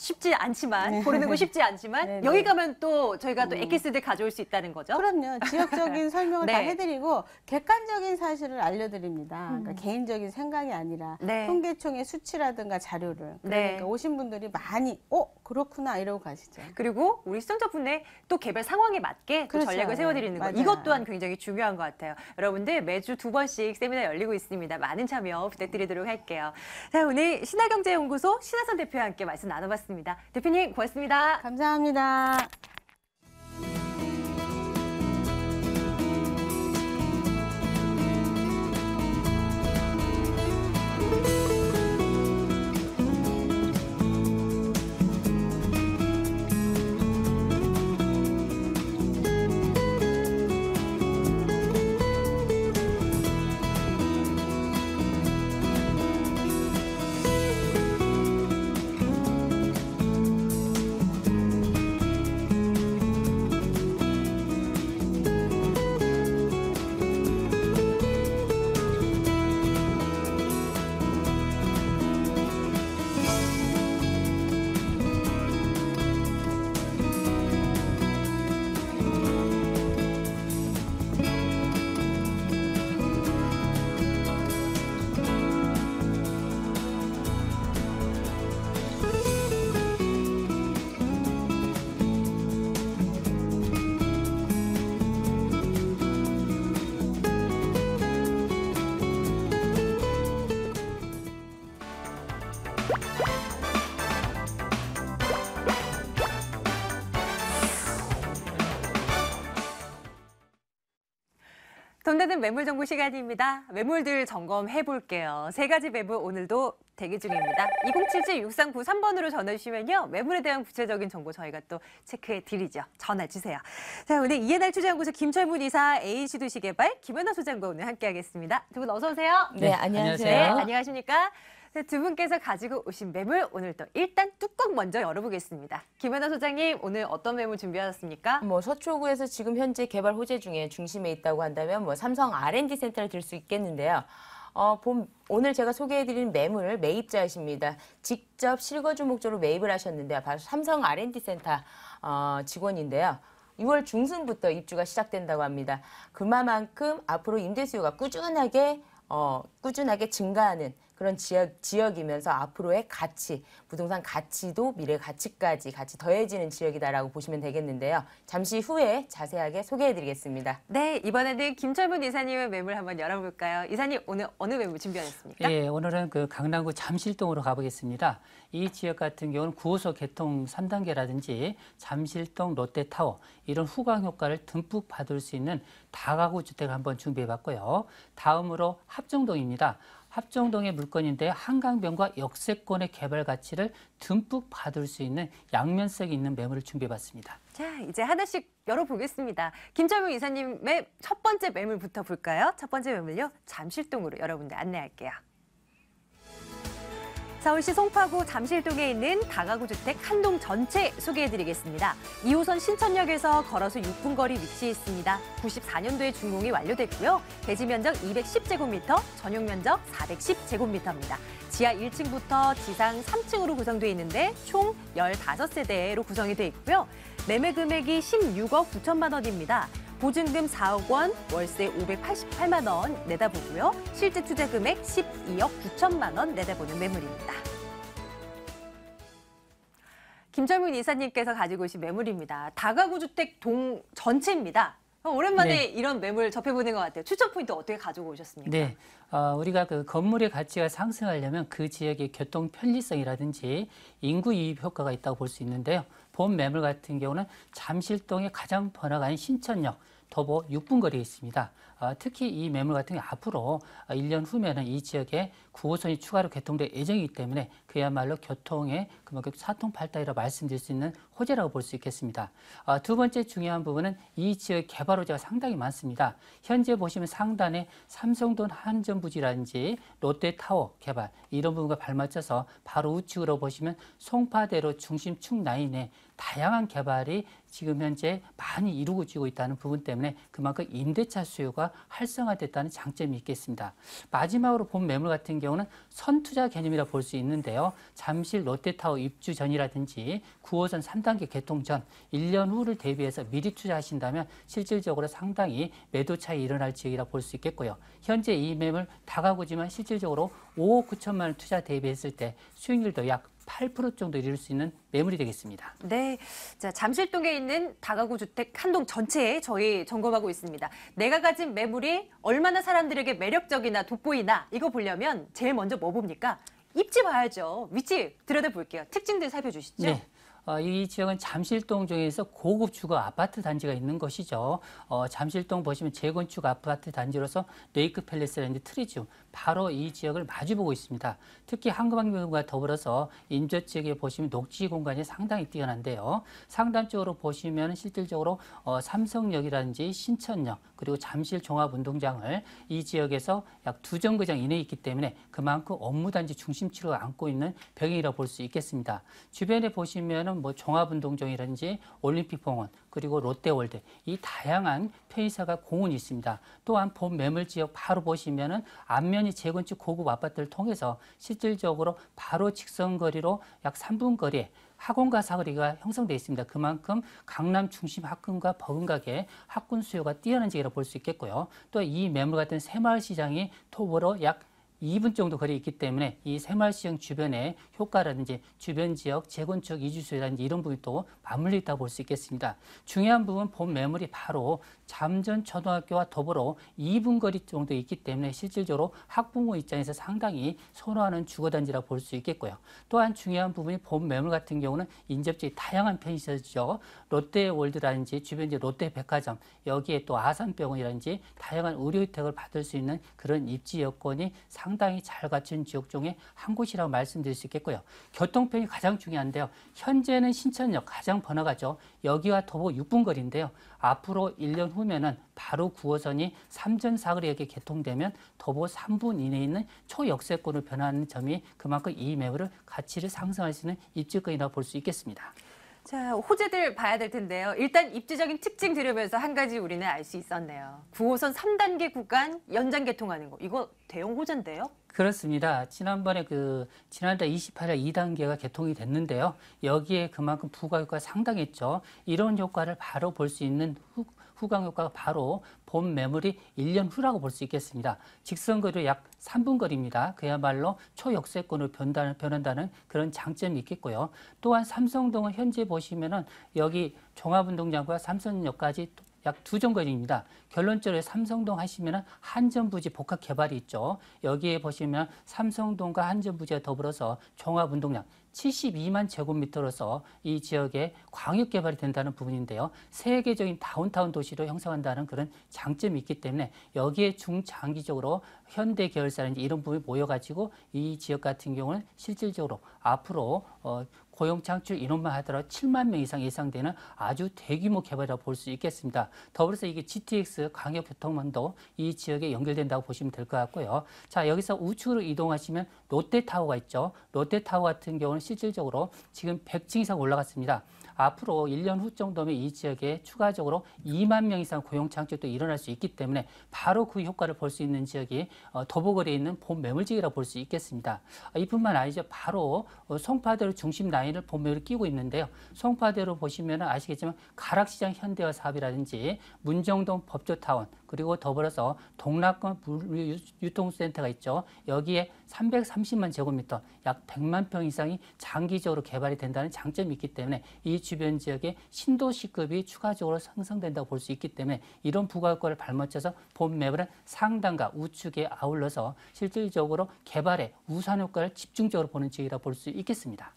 Speaker 1: 쉽지 않지만 고르는 거 쉽지 않지만
Speaker 2: 네네.
Speaker 1: 여기 가면 또 저희가 또 엑기스들 가져올 수 있다는 거죠.
Speaker 2: 그럼요. 지역적인 설명을 다
Speaker 1: 네.
Speaker 2: 해드리고 객관적인 사실을 알려드립니다. 그러니까 개인적인 생각이 아니라
Speaker 1: 네.
Speaker 2: 통계청의 수치라든가 자료를.
Speaker 1: 네.
Speaker 2: 그러니까 오신 분들이 많이 그렇구나 이러고 가시죠.
Speaker 1: 그리고 우리 시청자분의 또 개별 상황에 맞게 또
Speaker 2: 그렇죠.
Speaker 1: 전략을 세워드리는 거
Speaker 2: 맞아요.
Speaker 1: 이것 또한 굉장히 중요한 것 같아요. 여러분들 매주 2번씩 세미나 열리고 있습니다. 많은 참여 부탁드리도록 할게요. 자, 오늘 신화경제연구소 신하선 대표와 함께 말씀 나눠봤습니다. 대표님 고맙습니다.
Speaker 2: 감사합니다.
Speaker 1: 돈 되는 매물 정보 시간입니다. 매물들 점검해 볼게요. 3가지 매물 오늘도 대기 중입니다. 2077-6393번으로 전화 주시면요. 매물에 대한 구체적인 정보 저희가 또 체크해 드리죠. 전화 주세요. 자, 오늘 이해날 투자연구소 김철문 이사, ANC 도시개발 김연아 소장과 오늘 함께 하겠습니다. 두 분 어서 오세요.
Speaker 6: 네, 안녕하세요.
Speaker 1: 네, 안녕하십니까? 네, 두 분께서 가지고 오신 매물 오늘 또 일단 뚜껑 먼저 열어보겠습니다. 김연아 소장님 오늘 어떤 매물 준비하셨습니까?
Speaker 6: 서초구에서 지금 현재 개발 호재 중에 중심에 있다고 한다면 삼성 R&D 센터를 들 수 있겠는데요. 오늘 제가 소개해드리는 매물 매입자이십니다. 직접 실거주 목적으로 매입을 하셨는데요. 바로 삼성 R&D 센터 직원인데요. 6월 중순부터 입주가 시작된다고 합니다. 그만큼 앞으로 임대 수요가 꾸준하게 증가하는 그런 지역이면서 앞으로의 가치, 부동산 가치도 미래 가치까지 같이 더해지는 지역이다라고 보시면 되겠는데요. 잠시 후에 자세하게 소개해드리겠습니다.
Speaker 1: 네, 이번에는 김철문 이사님의 매물 한번 열어볼까요? 이사님, 오늘 어느 매물 준비하셨습니까?
Speaker 7: 예, 오늘은 그 강남구 잠실동으로 가보겠습니다. 이 지역 같은 경우는 9호소 개통 3단계라든지 잠실동 롯데타워 이런 후광 효과를 듬뿍 받을 수 있는 다가구 주택을 한번 준비해봤고요. 다음으로 합정동입니다. 합정동의 물건인데 한강변과 역세권의 개발 가치를 듬뿍 받을 수 있는 양면성이 있는 매물을 준비해봤습니다.
Speaker 1: 자, 이제 하나씩 열어보겠습니다. 김철문 이사님의 첫 번째 매물부터 볼까요? 첫 번째 매물요, 잠실동으로 여러분들 안내할게요. 서울시 송파구 잠실동에 있는 다가구 주택 한 동 전체 소개해드리겠습니다. 2호선 신천역에서 걸어서 6분 거리 위치해 있습니다. 94년도에 준공이 완료됐고요. 대지 면적 210제곱미터, 전용 면적 410제곱미터입니다. 지하 1층부터 지상 3층으로 구성되어 있는데 총 15세대로 구성이 되어 있고요. 매매 금액이 16억 9천만 원입니다. 보증금 4억 원, 월세 588만 원 내다보고요. 실제 투자 금액 12억 9천만 원 내다보는 매물입니다. 김철문 이사님께서 가지고 오신 매물입니다. 다가구 주택 동 전체입니다. 오랜만에
Speaker 7: 네.
Speaker 1: 이런 매물 접해보는 것 같아요. 추천 포인트 어떻게 가지고 오셨습니까?
Speaker 7: 네, 우리가 그 건물의 가치가 상승하려면 그 지역의 교통 편리성이라든지 인구 이입 효과가 있다고 볼 수 있는데요. 본 매물 같은 경우는 잠실동의 가장 번화가인 신천역, 도보 6분 거리에 있습니다. 특히 이 매물 같은 경우 앞으로 1년 후면은 이 지역에 9호선이 추가로 개통될 예정이기 때문에 그야말로 교통의 그만큼 사통팔달이라고 말씀드릴 수 있는 호재라고 볼 수 있겠습니다. 두 번째 중요한 부분은 이 지역 개발 호재가 상당히 많습니다. 현재 보시면 상단에 삼성동 한전부지라든지 롯데타워 개발 이런 부분과 발맞춰서 바로 우측으로 보시면 송파대로 중심축 라인에 다양한 개발이 지금 현재 많이 이루어지고 있다는 부분 때문에 그만큼 임대차 수요가 활성화됐다는 장점이 있겠습니다. 마지막으로 본 매물 같은 경우는 선투자 개념이라 볼 수 있는데요. 잠실 롯데타워 입주 전이라든지 9호선 3단계 개통 전 1년 후를 대비해서 미리 투자하신다면 실질적으로 상당히 매도 차이 일어날 지역이라 볼 수 있겠고요. 현재 이 매물 다가구지만 실질적으로 5억 9천만 원 투자 대비했을 때 수익률도 약 8% 정도 이룰 수 있는 매물이 되겠습니다.
Speaker 1: 네, 자 잠실동에 있는 다가구 주택 한 동 전체에 저희 점검하고 있습니다. 내가 가진 매물이 얼마나 사람들에게 매력적이나 돋보이나 이거 보려면 제일 먼저 뭐 봅니까? 입지 봐야죠. 위치 들여다볼게요. 특징들 살펴주시죠.
Speaker 7: 네. 이 지역은 잠실동 중에서 고급 주거 아파트 단지가 있는 것이죠. 잠실동 보시면 재건축 아파트 단지로서 레이크 팰리스라든지 트리지움 바로 이 지역을 마주보고 있습니다. 특히 한강변과 더불어서 인접 지역에 보시면 녹지 공간이 상당히 뛰어난데요. 상단 쪽으로 보시면 실질적으로 삼성역이라든지 신천역 그리고 잠실 종합운동장을 이 지역에서 약 2정거장 이내에 있기 때문에 그만큼 업무단지 중심지로 안고 있는 병행이라고 볼 수 있겠습니다. 주변에 보시면은 뭐 종합운동장이라든지 올림픽공원 그리고 롯데월드 이 다양한 편의사가 공원이 있습니다. 또한 본 매물 지역 바로 보시면은 앞면이 재건축 고급 아파트를 통해서 실질적으로 바로 직선거리로 약 3분 거리에 학원과 사거리가 형성되어 있습니다. 그만큼 강남 중심 학군과 버금가게 학군 수요가 뛰어난 지역이라고 볼 수 있겠고요. 또 이 매물 같은 새마을시장이 톱으로 약 2분 정도 거리에 있기 때문에 이 새마을시장 주변의 효과라든지 주변 지역 재건축 이주수요라든지 이런 부분이 또 맞물려 있다고 볼 수 있겠습니다. 중요한 부분 본 매물이 바로 잠전 초등학교와 더불어 2분 거리 정도 있기 때문에 실질적으로 학부모 입장에서 상당히 선호하는 주거단지라고 볼 수 있겠고요. 또한 중요한 부분이 본 매물 같은 경우는 인접지에 다양한 편의시설이죠. 롯데월드라든지 주변 지역 롯데백화점 여기에 또 아산병원이라든지 다양한 의료 혜택을 받을 수 있는 그런 입지 여건이 상당히 잘 갖춘 지역 중에 한 곳이라고 말씀드릴 수 있겠고요. 교통편이 가장 중요한데요. 현재는 신천역 가장 번화가죠. 여기와 더불어 6분 거리인데요. 앞으로 1년 후면은 바로 9호선이 삼전사거리역에 개통되면 더불어 3분 이내에 있는 초역세권으로 변하는 점이 그만큼 이 매물을 가치를 상승할 수 있는 입지권이라고 볼 수 있겠습니다.
Speaker 1: 자, 호재들 봐야 될 텐데요. 일단 입지적인 특징 들으면서 한 가지 우리는 알 수 있었네요. 9호선 3단계 구간 연장 개통하는 거. 이거 대형 호재인데요?
Speaker 7: 그렇습니다. 지난번에 지난달 28일 2단계가 개통이 됐는데요. 여기에 그만큼 부가효과가 상당했죠. 이런 효과를 바로 볼 수 있는 후광 효과가 바로 본 매물이 1년 후라고 볼 수 있겠습니다. 직선거리로 약 3분 거리입니다. 그야말로 초역세권으로 변한다는 그런 장점이 있겠고요. 또한 삼성동은 현재 보시면은 여기 종합운동장과 삼성역까지 약 2정거리입니다. 결론적으로 삼성동 하시면 한전부지 복합 개발이 있죠. 여기에 보시면 삼성동과 한전부지와 더불어서 종합운동장 72만 제곱미터로서 이 지역에 광역 개발이 된다는 부분인데요. 세계적인 다운타운 도시로 형성한다는 그런 장점이 있기 때문에 여기에 중장기적으로 현대 계열사라든지 이런 부분이 모여가지고 이 지역 같은 경우는 실질적으로 앞으로 고용 창출 인원만 하더라도 7만 명 이상 예상되는 아주 대규모 개발이라고 볼 수 있겠습니다. 더불어서 이게 GTX 광역교통망도 이 지역에 연결된다고 보시면 될 것 같고요. 자, 여기서 우측으로 이동하시면 롯데타워가 있죠. 롯데타워 같은 경우는 실질적으로 지금 100층 이상 올라갔습니다. 앞으로 1년 후 정도면 이 지역에 추가적으로 2만 명 이상 고용 창출도 일어날 수 있기 때문에 바로 그 효과를 볼 수 있는 지역이 도보거리에 있는 본 매물지역이라고 볼 수 있겠습니다. 이뿐만 아니죠. 바로 송파대로 중심 라인을 본 매물을 끼고 있는데요. 송파대로 보시면 아시겠지만 가락시장 현대화 사업이라든지 문정동 법조타운 그리고 더불어서 동락권 유통센터가 있죠. 여기에 330만 제곱미터 약 100만 평 이상이 장기적으로 개발이 된다는 장점이 있기 때문에 이 주변 지역에 신도시급이 추가적으로 상승된다고 볼 수 있기 때문에 이런 부가효과를 발맞춰서 본 매물은 상단과 우측에 아울러서 실질적으로 개발의 우산 효과를 집중적으로 보는 지역이라고 볼 수 있겠습니다.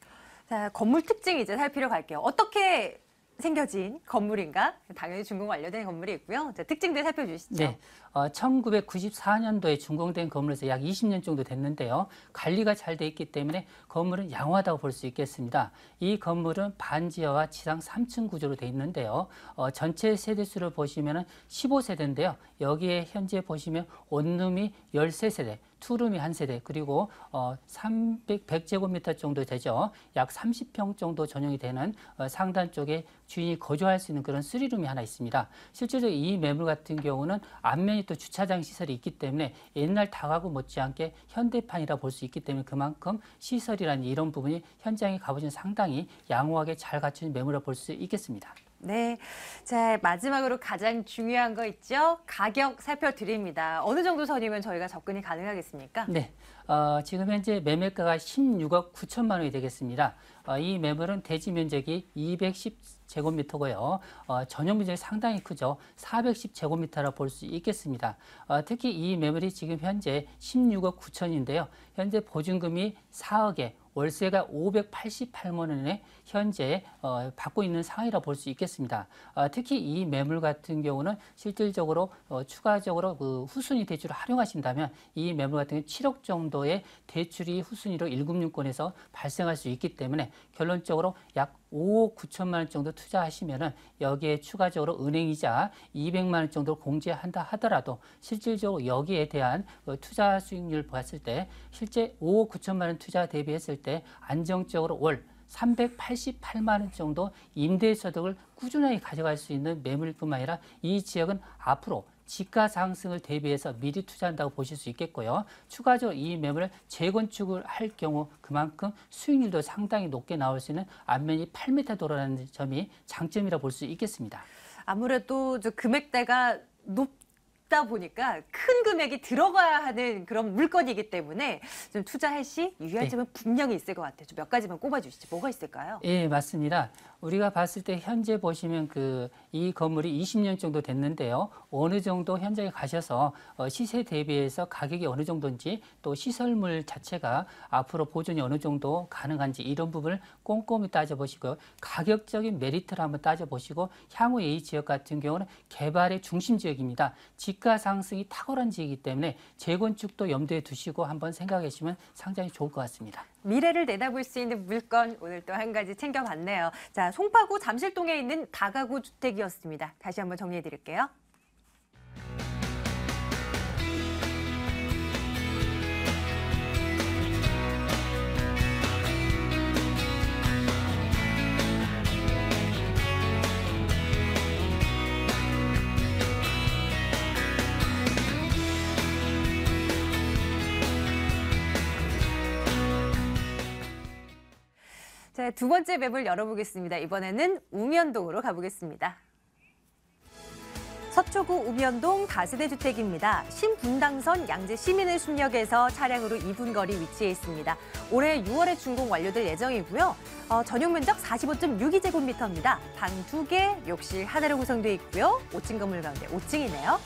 Speaker 1: 자, 건물 특징 이제 살피러 갈게요. 어떻게 생겨진 건물인가? 당연히 준공 완료된 건물이 있고요. 자, 특징들 살펴주시죠.
Speaker 7: 네, 1994년도에 준공된 건물에서 약 20년 정도 됐는데요. 관리가 잘 돼 있기 때문에 건물은 양호하다고 볼 수 있겠습니다. 이 건물은 반지하와 지상 3층 구조로 돼 있는데요. 전체 세대수를 보시면 15세대인데요. 여기에 현재 보시면 원룸이 13세대, 투룸이 1세대, 그리고 100제곱미터 정도 되죠. 약 30평 정도 전용이 되는 상단 쪽에 주인이 거주할 수 있는 그런 3룸이 하나 있습니다. 실제적으로 이 매물 같은 경우는 앞면이 또 주차장 시설이 있기 때문에 옛날 다가구 못지않게 현대판이라 볼 수 있기 때문에 그만큼 시설이라는 이런 부분이 현장에 가보시면 상당히 양호하게 잘 갖춘 매물이라 볼 수 있겠습니다.
Speaker 1: 네. 자, 마지막으로 가장 중요한 거 있죠? 가격 살펴드립니다. 어느 정도 선이면 저희가 접근이 가능하겠습니까?
Speaker 7: 네. 지금 현재 매매가가 16억 9천만 원이 되겠습니다. 이 매물은 대지 면적이 210제곱미터고요. 전용 면적이 상당히 크죠. 410제곱미터라 볼 수 있겠습니다. 특히 이 매물이 지금 현재 16억 9천인데요. 현재 보증금이 4억에 월세가 588만 원에 현재 받고 있는 상황이라 볼 수 있겠습니다. 특히 이 매물 같은 경우는 실질적으로 추가적으로 그 후순위 대출을 활용하신다면 이 매물 같은 경우 7억 정도의 대출이 후순위로 1금융권에서 발생할 수 있기 때문에 결론적으로 약 5억 9천만 원 정도 투자하시면은 여기에 추가적으로 은행이자 200만 원 정도 공제한다 하더라도 실질적으로 여기에 대한 투자 수익률 봤을 때 실제 5억 9천만 원 투자 대비했을 때 안정적으로 월 388만 원 정도 임대소득을 꾸준하게 가져갈 수 있는 매물일 뿐만 아니라 이 지역은 앞으로 지가 상승을 대비해서 미리 투자한다고 보실 수 있겠고요. 추가적으로 이 매물을 재건축을 할 경우 그만큼 수익률도 상당히 높게 나올 수 있는 앞면이 8m 도로라는 점이 장점이라 볼 수 있겠습니다.
Speaker 1: 아무래도 저 금액대가 높다 보니까 큰 금액이 들어가야 하는 그런 물건이기 때문에 좀 투자할 시 유의할 점은 분명히 있을 것 같아요. 좀 몇 가지만 꼽아주시죠. 뭐가 있을까요?
Speaker 7: 예, 맞습니다. 우리가 봤을 때 현재 보시면 이 건물이 20년 정도 됐는데요. 어느 정도 현장에 가셔서 시세 대비해서 가격이 어느 정도인지 또 시설물 자체가 앞으로 보존이 어느 정도 가능한지 이런 부분을 꼼꼼히 따져보시고요. 가격적인 메리트를 한번 따져보시고 향후에 이 지역 같은 경우는 개발의 중심 지역입니다. 집가 상승이 탁월한 지역이기 때문에 재건축도 염두에 두시고 한번 생각해 주시면 상당히 좋을 것 같습니다.
Speaker 1: 미래를 내다볼 수 있는 물건 오늘 또 한 가지 챙겨봤네요. 자, 송파구 잠실동에 있는 다가구 주택이었습니다. 다시 한번 정리해 드릴게요. 자, 두 번째 매물 열어보겠습니다. 이번에는 우면동으로 가보겠습니다. 서초구 우면동 다세대 주택입니다. 신분당선 양재 시민의 순역에서 차량으로 2분 거리 위치해 있습니다. 올해 6월에 준공 완료될 예정이고요. 전용 면적 45.62제곱미터입니다. 방 2개, 욕실 하나로 구성되어 있고요. 5층 건물 가운데 5층이네요.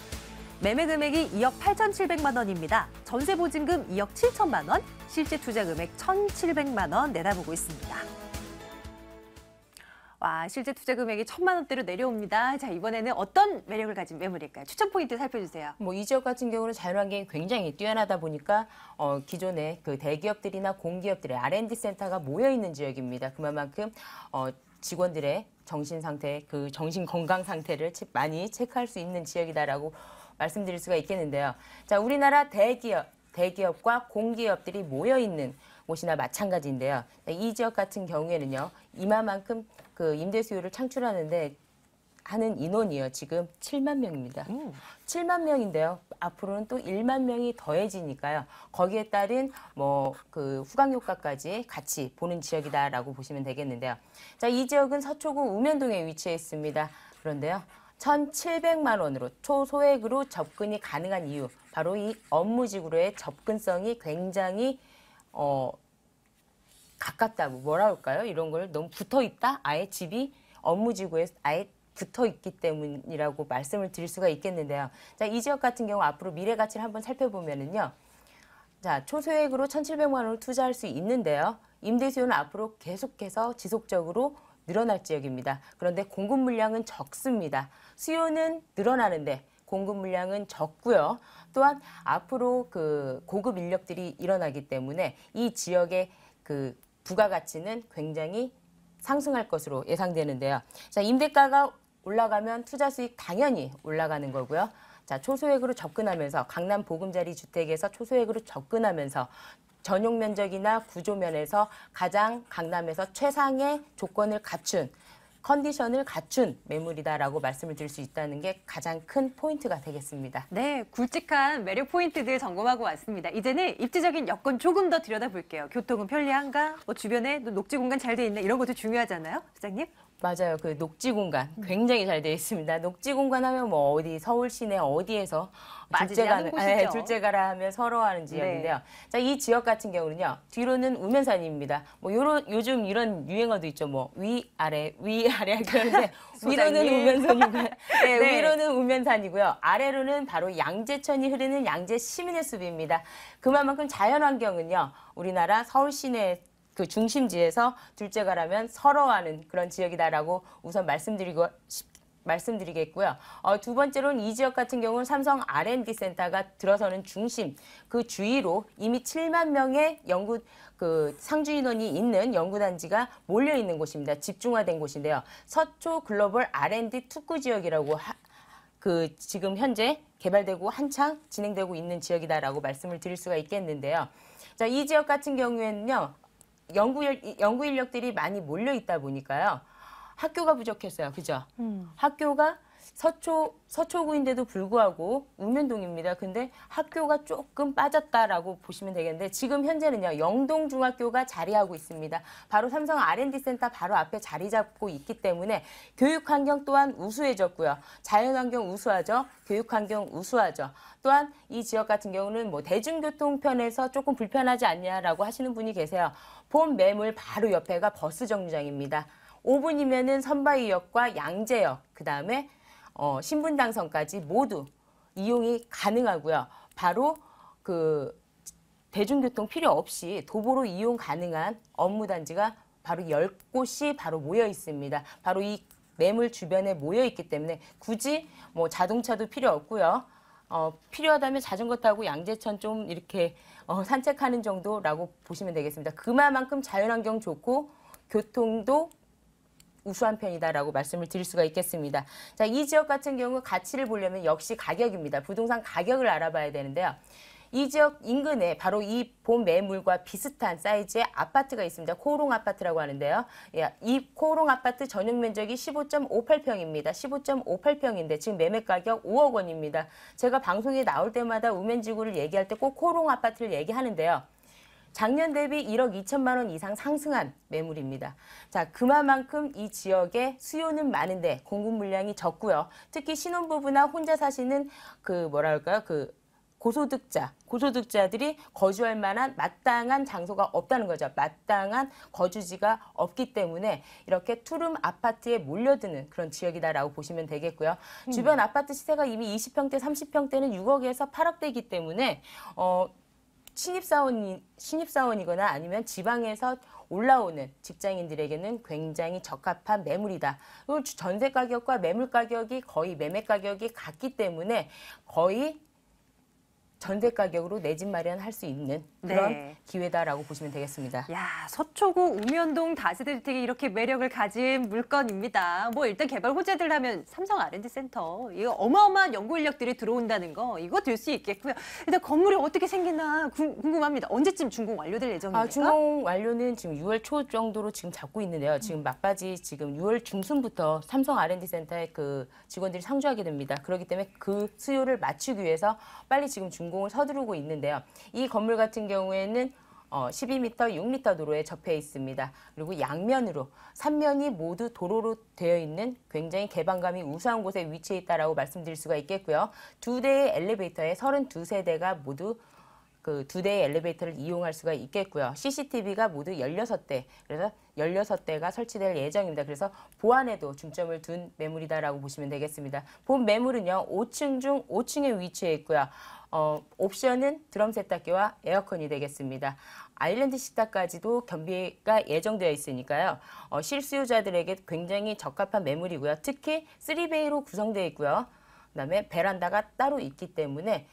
Speaker 1: 매매 금액이 2억 8,700만 원입니다. 전세 보증금 2억 7천만 원, 실제 투자 금액 1,700만 원 내다보고 있습니다. 와, 실제 투자 금액이 1,000만 원대로 내려옵니다. 자, 이번에는 어떤 매력을 가진 매물일까요? 추천 포인트 살펴주세요.
Speaker 6: 이 지역 같은 경우는 자연환경이 굉장히 뛰어나다 보니까 기존의 그 대기업들이나 공기업들의 R&D 센터가 모여 있는 지역입니다. 그만큼 직원들의 정신 상태, 그 정신 건강 상태를 많이 체크할 수 있는 지역이다라고 말씀드릴 수가 있겠는데요. 자, 우리나라 대기업과 공기업들이 모여 있는 곳이나 마찬가지인데요. 이 지역 같은 경우에는요, 이마만큼 그 임대 수요를 창출하는데 하는 인원이요. 지금 7만 명입니다. 7만 명인데요. 앞으로는 또 1만 명이 더해지니까요. 거기에 따른 그 후광 효과까지 같이 보는 지역이다라고 보시면 되겠는데요. 자, 이 지역은 서초구 우면동에 위치해 있습니다. 그런데요. 1,700만 원으로 초소액으로 접근이 가능한 이유, 바로 이 업무지구로의 접근성이 굉장히 가깝다고 뭐라 할까요? 이런 걸 너무 붙어 있다? 아예 집이 업무지구에 아예 붙어 있기 때문이라고 말씀을 드릴 수가 있겠는데요. 자, 이 지역 같은 경우 앞으로 미래 가치를 한번 살펴보면은요. 자, 초소액으로 1,700만 원을 투자할 수 있는데요. 임대 수요는 앞으로 계속해서 지속적으로 늘어날 지역입니다. 그런데 공급 물량은 적습니다. 수요는 늘어나는데 공급 물량은 적고요. 또한 앞으로 그 고급 인력들이 일어나기 때문에 이 지역의 그 부가가치는 굉장히 상승할 것으로 예상되는데요. 자, 임대가가 올라가면 투자 수익 당연히 올라가는 거고요. 자, 초소액으로 접근하면서 강남 보금자리 주택에서 초소액으로 접근하면서 전용 면적이나 구조 면에서 가장 강남에서 최상의 조건을 갖춘 컨디션을 갖춘 매물이다라고 말씀을 드릴 수 있다는 게 가장 큰 포인트가 되겠습니다.
Speaker 1: 네, 굵직한 매력 포인트들 점검하고 왔습니다. 이제는 입지적인 여건 조금 더 들여다볼게요. 교통은 편리한가? 뭐 주변에 녹지 공간 잘 돼 있나? 이런 것도 중요하잖아요, 소장님?
Speaker 6: 맞아요. 그 녹지 공간 굉장히 잘 되어 있습니다. 녹지 공간 하면 뭐 어디 서울 시내 어디에서 둘째가라 하면 서러워하는 지역인데요.
Speaker 1: 네.
Speaker 6: 자, 이 지역 같은 경우는요. 뒤로는 우면산입니다. 뭐 요즘 이런 유행어도 있죠. 뭐 위아래 그런데 위로는 우면산이고요. 네,
Speaker 1: 네.
Speaker 6: 위로는 우면산이고요. 아래로는 바로 양재천이 흐르는 양재 시민의 숲입니다. 그만큼 자연환경은요. 우리나라 서울 시내 그 중심지에서 둘째가라면 서러워하는 그런 지역이다라고 우선 말씀드리겠고요. 두 번째로는 이 지역 같은 경우는 삼성 R&D 센터가 들어서는 중심, 그 주위로 이미 7만 명의 상주 인원이 있는 연구단지가 몰려 있는 곳입니다. 집중화된 곳인데요. 서초 글로벌 R&D 특구 지역이라고 지금 현재 개발되고 한창 진행되고 있는 지역이다라고 말씀을 드릴 수가 있겠는데요. 자, 이 지역 같은 경우에는요. 연구 인력들이 많이 몰려 있다 보니까요. 학교가 부족했어요. 그죠? 학교가 서초구인데도 불구하고 읍면동입니다. 근데 학교가 조금 빠졌다라고 보시면 되겠는데 지금 현재는요. 영동중학교가 자리하고 있습니다. 바로 삼성 R&D 센터 바로 앞에 자리 잡고 있기 때문에 교육환경 또한 우수해졌고요. 자연환경 우수하죠. 교육환경 우수하죠. 또한 이 지역 같은 경우는 뭐 대중교통편에서 조금 불편하지 않냐라고 하시는 분이 계세요. 본 매물 바로 옆에가 버스 정류장입니다. 5분이면은 선바위역과 양재역, 그 다음에 신분당선까지 모두 이용이 가능하고요. 바로 그 대중교통 필요 없이 도보로 이용 가능한 업무단지가 바로 10곳이 바로 모여 있습니다. 바로 이 매물 주변에 모여 있기 때문에 굳이 뭐 자동차도 필요 없고요. 필요하다면 자전거 타고 양재천 좀 이렇게 산책하는 정도라고 보시면 되겠습니다. 그만큼 자연환경 좋고 교통도 우수한 편이다라고 말씀을 드릴 수가 있겠습니다. 자, 이 지역 같은 경우 가치를 보려면 역시 가격입니다. 부동산 가격을 알아봐야 되는데요. 이 지역 인근에 바로 이 본 매물과 비슷한 사이즈의 아파트가 있습니다. 코오롱 아파트라고 하는데요. 이 코오롱 아파트 전용 면적이 15.58평입니다. 15.58평인데 지금 매매 가격 5억 원입니다. 제가 방송에 나올 때마다 우면지구를 얘기할 때 꼭 코오롱 아파트를 얘기하는데요. 작년 대비 1억 2천만 원 이상 상승한 매물입니다. 자, 그만큼 이 지역에 수요는 많은데 공급 물량이 적고요. 특히 신혼부부나 혼자 사시는 고소득자들이 거주할 만한 마땅한 장소가 없다는 거죠. 마땅한 거주지가 없기 때문에 이렇게 투룸 아파트에 몰려드는 그런 지역이다라고 보시면 되겠고요. 주변 아파트 시세가 이미 20평대, 30평대는 6억에서 8억대이기 때문에 신입사원이거나 아니면 지방에서 올라오는 직장인들에게는 굉장히 적합한 매물이다. 그리고 전세 가격과 매물 가격이 거의 매매 가격이 같기 때문에 거의 전세 가격으로 내 집 마련할 수 있는 그런
Speaker 1: 네.
Speaker 6: 기회다라고 보시면 되겠습니다.
Speaker 1: 야, 서초구 우면동 다세대 주택이 이렇게 매력을 가진 물건입니다. 뭐 일단 개발 호재들 하면 삼성 R&D 센터, 이거 어마어마한 연구 인력들이 들어온다는 거 이거 들 수 있겠고요. 일단 건물이 어떻게 생기나 궁금합니다. 언제쯤 준공 완료될 예정입니까?
Speaker 6: 준공 완료는 지금 6월 초 정도로 지금 잡고 있는데요. 지금 막바지 지금 6월 중순부터 삼성 R&D 센터의 그 직원들이 상주하게 됩니다. 그렇기 때문에 그 수요를 맞추기 위해서 빨리 지금 준공을 서두르고 있는데요. 이 건물 같은 경우에는 12m, 6m 도로에 접해 있습니다. 그리고 양면으로 3면이 모두 도로로 되어 있는 굉장히 개방감이 우수한 곳에 위치해 있다라고 말씀드릴 수가 있겠고요. 2대의 엘리베이터에 32세대가 모두 그 2대의 엘리베이터를 이용할 수가 있겠고요. CCTV가 모두 16대, 그래서 16대가 설치될 예정입니다. 그래서 보안에도 중점을 둔 매물이다라고 보시면 되겠습니다. 본 매물은요, 5층 중 5층에 위치해 있고요. 옵션은 드럼 세탁기와 에어컨이 되겠습니다. 아일랜드 식탁까지도 겸비가 예정되어 있으니까요. 실수요자들에게 굉장히 적합한 매물이고요. 특히 3베이로 구성되어 있고요. 그다음에 베란다가 따로 있기 때문에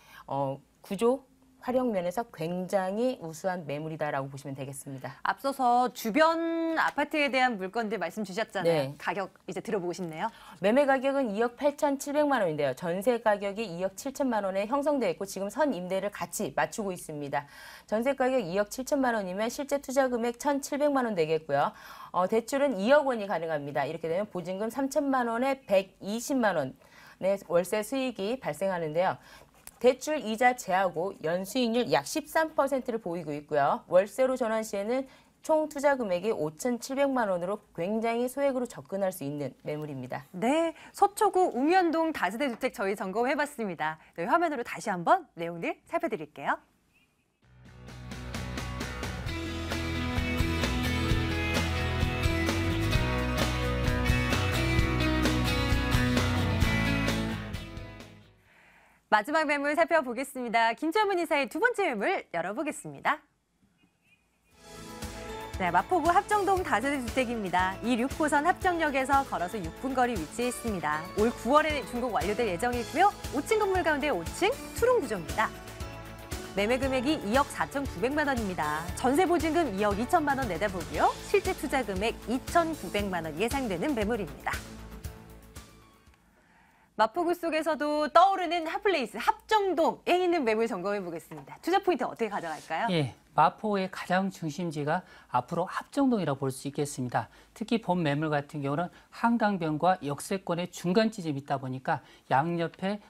Speaker 6: 구조 활용 면에서 굉장히 우수한 매물이다라고 보시면 되겠습니다.
Speaker 1: 앞서서 주변 아파트에 대한 물건들 말씀 주셨잖아요.
Speaker 6: 네.
Speaker 1: 가격 이제 들어보고 싶네요.
Speaker 6: 매매 가격은 2억 8,700만 원인데요. 전세 가격이 2억 7천만 원에 형성되어 있고 지금 선 임대를 같이 맞추고 있습니다. 전세 가격 2억 7천만 원이면 실제 투자 금액 1,700만 원 되겠고요. 대출은 2억 원이 가능합니다. 이렇게 되면 보증금 3천만 원에 120만 원의 월세 수익이 발생하는데요. 대출 이자 제하고 연수익률 약 13%를 보이고 있고요. 월세로 전환 시에는 총 투자 금액이 5,700만 원으로 굉장히 소액으로 접근할 수 있는 매물입니다.
Speaker 1: 네, 서초구 웅현동 다세대 주택 저희 점검해봤습니다. 네, 화면으로 다시 한번 내용들 살펴드릴게요. 마지막 매물 살펴보겠습니다. 김철문 이사의 두 번째 매물 열어보겠습니다. 네, 마포구 합정동 다세대 주택입니다. 이 6호선 합정역에서 걸어서 6분 거리 위치해 있습니다. 올 9월에 준공 완료될 예정이고요. 5층 건물 가운데 5층 투룸 구조입니다. 매매 금액이 2억 4,900만 원입니다. 전세 보증금 2억 2천만 원 내다보고요. 실제 투자 금액 2,900만 원 예상되는 매물입니다. 마포구 속에서도 떠오르는 핫플레이스 합정동에 있는 매물 점검해 보겠습니다. 투자 포인트 어떻게 가져갈까요?
Speaker 7: 예, 마포의 가장 중심지가 앞으로 합정동이라고 볼 수 있겠습니다. 특히 본 매물 같은 경우는 한강변과 역세권의 중간 지점이 있다 보니까 양옆에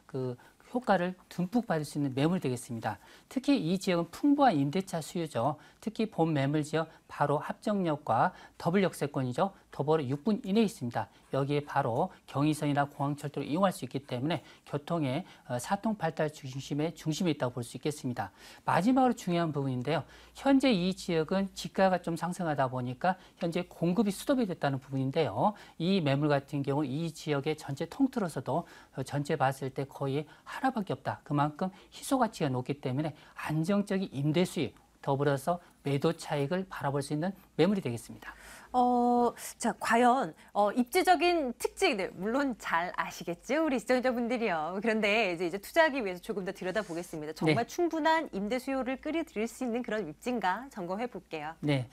Speaker 7: 효과를 듬뿍 받을 수 있는 매물 되겠습니다. 특히 이 지역은 풍부한 임대차 수요죠. 특히 본 매물 지역 바로 합정역과 더블 역세권이죠. 더불어 6분 이내에 있습니다. 여기에 바로 경의선이나 공항철도를 이용할 수 있기 때문에 교통의 사통팔달 중심에 있다고 볼 수 있겠습니다. 마지막으로 중요한 부분인데요. 현재 이 지역은 지가가 좀 상승하다 보니까 현재 공급이 수도이 됐다는 부분인데요. 이 매물 같은 경우 이 지역의 전체 통틀어서도 전체 봤을 때 거의 하나밖에 없다. 그만큼 희소 가치가 높기 때문에 안정적인 임대 수익 더불어서 매도 차익을 바라볼 수 있는 매물이 되겠습니다.
Speaker 1: 자, 과연 입지적인 특징들 물론 잘 아시겠죠, 우리 시청자분들이요. 그런데 이제 투자하기 위해서 조금 더 들여다보겠습니다. 정말
Speaker 7: 네. 충분한
Speaker 1: 임대 수요를 끌어들일 수 있는 그런 입지인가 점검해 볼게요.
Speaker 7: 네,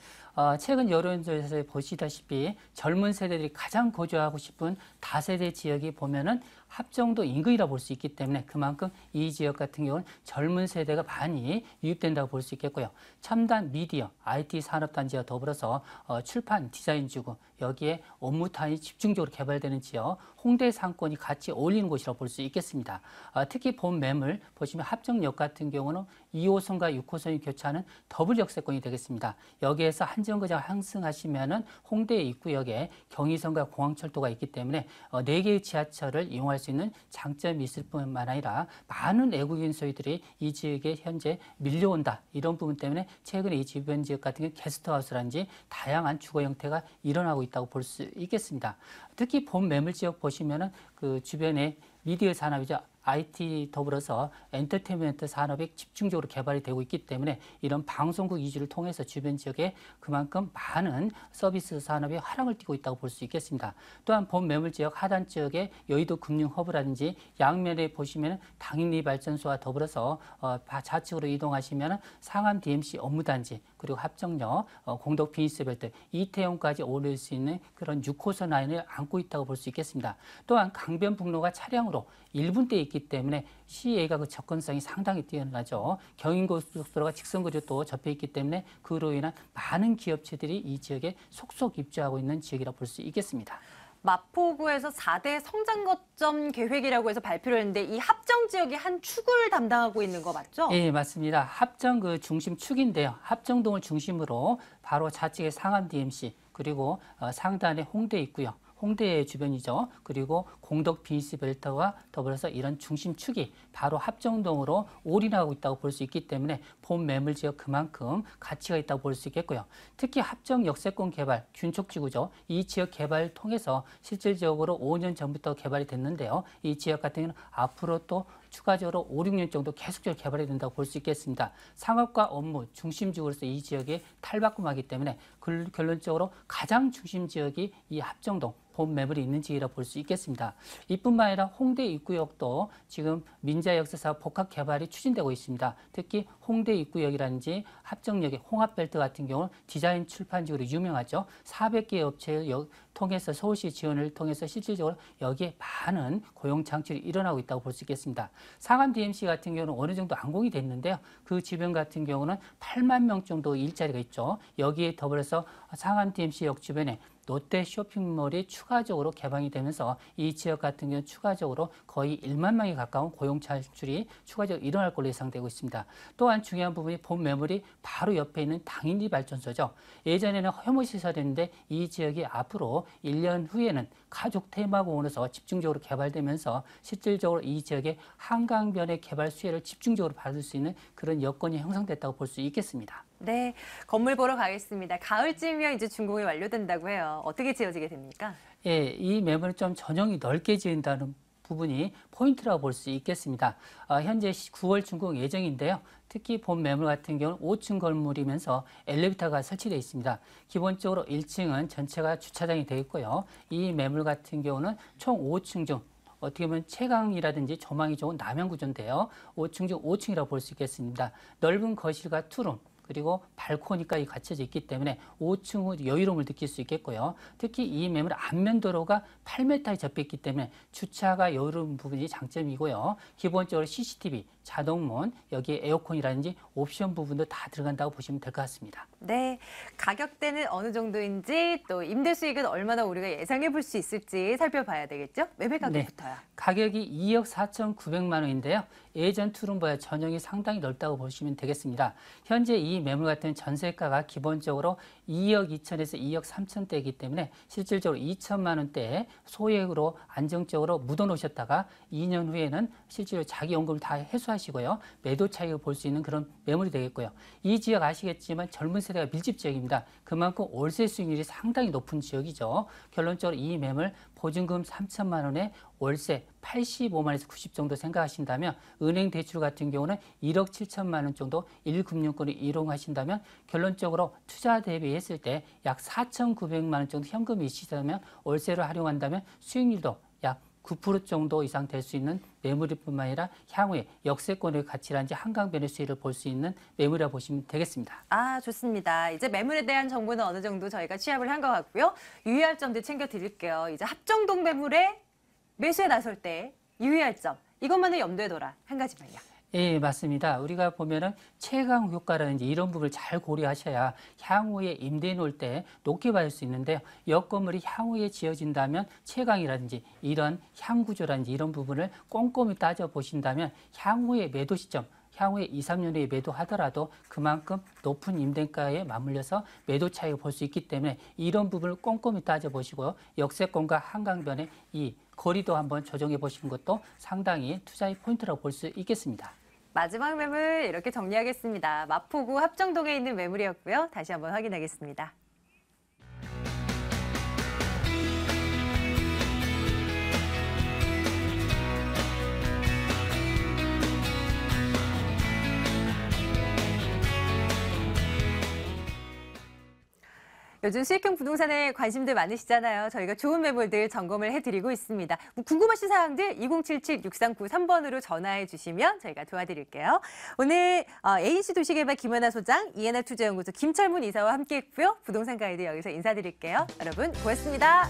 Speaker 7: 최근 여론조사에서 보시다시피 젊은 세대들이 가장 거주하고 싶은 다세대 지역이 보면은 합정도 인근이라 볼 수 있기 때문에 그만큼 이 지역 같은 경우는 젊은 세대가 많이 유입된다고 볼 수 있겠고요. 첨단 미디어, IT 산업단지와 더불어서 출판, 디자인주구, 여기에 업무탄이 집중적으로 개발되는 지역, 홍대 상권이 같이 어울리는 곳이라고 볼 수 있겠습니다. 특히 본 매물 보시면 합정역 같은 경우는 2호선과 6호선이 교차하는 더블 역세권이 되겠습니다. 여기에서 한정거장 상승하시면은 홍대 입구역에 경의선과 공항철도가 있기 때문에 4개의 지하철을 이용할 수 있는 장점이 있을 뿐만 아니라 많은 외국인 소유들이 이 지역에 현재 밀려온다. 이런 부분 때문에 최근에 이 주변 지역 같은 경우 게스트하우스라든지 다양한 주거 형태가 일어나고 있다고 볼 수 있겠습니다. 특히 본 매물 지역 보시면은 그 주변에 미디어 산업이죠. IT 더불어서 엔터테인먼트 산업이 집중적으로 개발이 되고 있기 때문에 이런 방송국 위주를 통해서 주변 지역에 그만큼 많은 서비스 산업이 화랑을 띠고 있다고 볼 수 있겠습니다. 또한 본 매물 지역 하단 지역에 여의도 금융 허브라든지 양면에 보시면 당인리 발전소와 더불어서 좌측으로 이동하시면 상암 DMC 업무단지 그리고 합정역, 공덕 비즈니스벨트, 이태원까지 어울릴 수 있는 그런 6호선 라인을 안고 있다고 볼 수 있겠습니다. 또한 강변북로가 차량으로 1분대에 있기 때문에 시외가 그 접근성이 상당히 뛰어나죠. 경인고속도로가 직선거리로 또 접해 있기 때문에 그로 인한 많은 기업체들이 이 지역에 속속 입주하고 있는 지역이라 볼 수 있겠습니다.
Speaker 1: 마포구에서 4대 성장 거점 계획이라고 해서 발표를 했는데 이 합정 지역이 한 축을 담당하고 있는 거 맞죠?
Speaker 7: 예, 맞습니다. 합정 그 중심 축인데요. 합정동을 중심으로 바로 좌측에 상암 DMC 그리고 상단에 홍대 있고요. 홍대 주변이죠. 그리고 공덕 비즈니스벨트와 더불어서 이런 중심축이 바로 합정동으로 올인하고 있다고 볼 수 있기 때문에 본 매물 지역 그만큼 가치가 있다고 볼 수 있겠고요. 특히 합정 역세권 개발, 균촉지구죠. 이 지역 개발을 통해서 실질적으로 5년 전부터 개발이 됐는데요. 이 지역 같은 경우는 앞으로 또 추가적으로 5, 6년 정도 계속적으로 개발이 된다고 볼 수 있겠습니다. 상업과 업무 중심지구로서 이 지역이 탈바꿈하기 때문에 결론적으로 가장 중심 지역이 이 합정동 본 매물이 있는 지역이라고 볼 수 있겠습니다. 이뿐만 아니라 홍대 입구역도 지금 민자역세 사업 복합 개발이 추진되고 있습니다. 특히 홍대 입구역이라든지 합정역의 홍합벨트 같은 경우는 디자인 출판지구로 유명하죠. 400개 업체를 통해서 서울시 지원을 통해서 실질적으로 여기에 많은 고용 창출이 일어나고 있다고 볼 수 있겠습니다. 상암 DMC 같은 경우는 어느 정도 완공이 됐는데요. 그 주변 같은 경우는 8만 명 정도 일자리가 있죠. 여기에 더불어서 상암 DMC 역 주변에 롯데 쇼핑몰이 추가적으로 개방이 되면서 이 지역 같은 경우는 추가적으로 거의 1만 명에 가까운 고용 창출이 추가적으로 일어날 걸로 예상되고 있습니다. 또한 중요한 부분이 본 매물이 바로 옆에 있는 당인리 발전소죠. 예전에는 혐오시설이었는데 이 지역이 앞으로 1년 후에는 가족 테마공원에서 집중적으로 개발되면서 실질적으로 이 지역의 한강변의 개발 수혜를 집중적으로 받을 수 있는 그런 여건이 형성됐다고 볼 수 있겠습니다.
Speaker 1: 네, 건물 보러 가겠습니다. 가을쯤이면 이제 준공이 완료된다고 해요. 어떻게 지어지게 됩니까?
Speaker 7: 예, 이 매물을 좀 전용이 넓게 지은다는 부분이 포인트라고 볼 수 있겠습니다. 현재 9월 준공 예정인데요. 특히 본 매물 같은 경우는 5층 건물이면서 엘리베이터가 설치되어 있습니다. 기본적으로 1층은 전체가 주차장이 되어 있고요. 이 매물 같은 경우는 총 5층 중 어떻게 보면 채광이라든지 조망이 좋은 남향 구조인데요. 5층 중 5층이라고 볼 수 있겠습니다. 넓은 거실과 투룸 그리고 발코니까지 갖춰져 있기 때문에 5층 후 여유로움을 느낄 수 있겠고요. 특히 이 매물 안면도로가 8m에 접해 있기 때문에 주차가 여유로운 부분이 장점이고요. 기본적으로 CCTV, 자동문, 여기에 에어컨이라든지 옵션 부분도 다 들어간다고 보시면 될 것 같습니다.
Speaker 1: 네, 가격대는 어느 정도인지 또 임대 수익은 얼마나 우리가 예상해 볼 수 있을지 살펴봐야 되겠죠? 매매 가격부터요.
Speaker 7: 네, 가격이 2억 4,900만 원인데요. 예전 투룸보다 전용이 상당히 넓다고 보시면 되겠습니다. 현재 이 매물 같은 전세가가 기본적으로 2억 2천에서 2억 3천대이기 때문에 실질적으로 2천만 원대에 소액으로 안정적으로 묻어놓으셨다가 2년 후에는 실제로 자기 연금을 다 회수하시고요. 매도 차익을 볼 수 있는 그런 매물이 되겠고요. 이 지역 아시겠지만 젊은 세대가 밀집 지역입니다. 그만큼 월세 수익률이 상당히 높은 지역이죠. 결론적으로 이 매물 보증금 3천만 원에 월세 85만에서 90 정도 생각하신다면 은행 대출 같은 경우는 1억 7천만 원 정도 1금융권을 이용하신다면 결론적으로 투자 대비했을 때 약 4,900만 원 정도 현금이 있으시다면 월세를 활용한다면 수익률도 약 9% 정도 이상 될 수 있는 매물일 뿐만 아니라 향후에 역세권의 가치라든지 한강변의 수혜를 볼 수 있는 매물이라고 보시면 되겠습니다.
Speaker 1: 아, 좋습니다. 이제 매물에 대한 정보는 어느 정도 저희가 취합을 한 것 같고요. 유의할 점들 챙겨드릴게요. 이제 합정동 매물에 매수에 나설 때 유의할 점, 이것만을 염두에 둬라. 한 가지만요.
Speaker 7: 예, 맞습니다. 우리가 보면은 채광 효과라든지 이런 부분을 잘 고려하셔야 향후에 임대해 놓을 때 높게 받을 수 있는데요. 역 건물이 향후에 지어진다면 채광이라든지 이런 향구조라든지 이런 부분을 꼼꼼히 따져보신다면 향후에 매도 시점, 향후에 2, 3년 후에 매도하더라도 그만큼 높은 임대가에 맞물려서 매도 차익을 볼 수 있기 때문에 이런 부분을 꼼꼼히 따져보시고요. 역세권과 한강변의 이 거리도 한번 조정해 보시는 것도 상당히 투자의 포인트라고 볼 수 있겠습니다.
Speaker 1: 마지막 매물 이렇게 정리하겠습니다. 마포구 합정동에 있는 매물이었고요. 다시 한번 확인하겠습니다. 요즘 수익형 부동산에 관심들 많으시잖아요. 저희가 좋은 매물들 점검을 해드리고 있습니다. 궁금하신 사항들 2077-6393번으로 전화해 주시면 저희가 도와드릴게요. 오늘 ANC 도시개발 김연아 소장, 이해나 투자연구소 김철문 이사와 함께했고요. 부동산 가이드 여기서 인사드릴게요. 여러분 고맙습니다.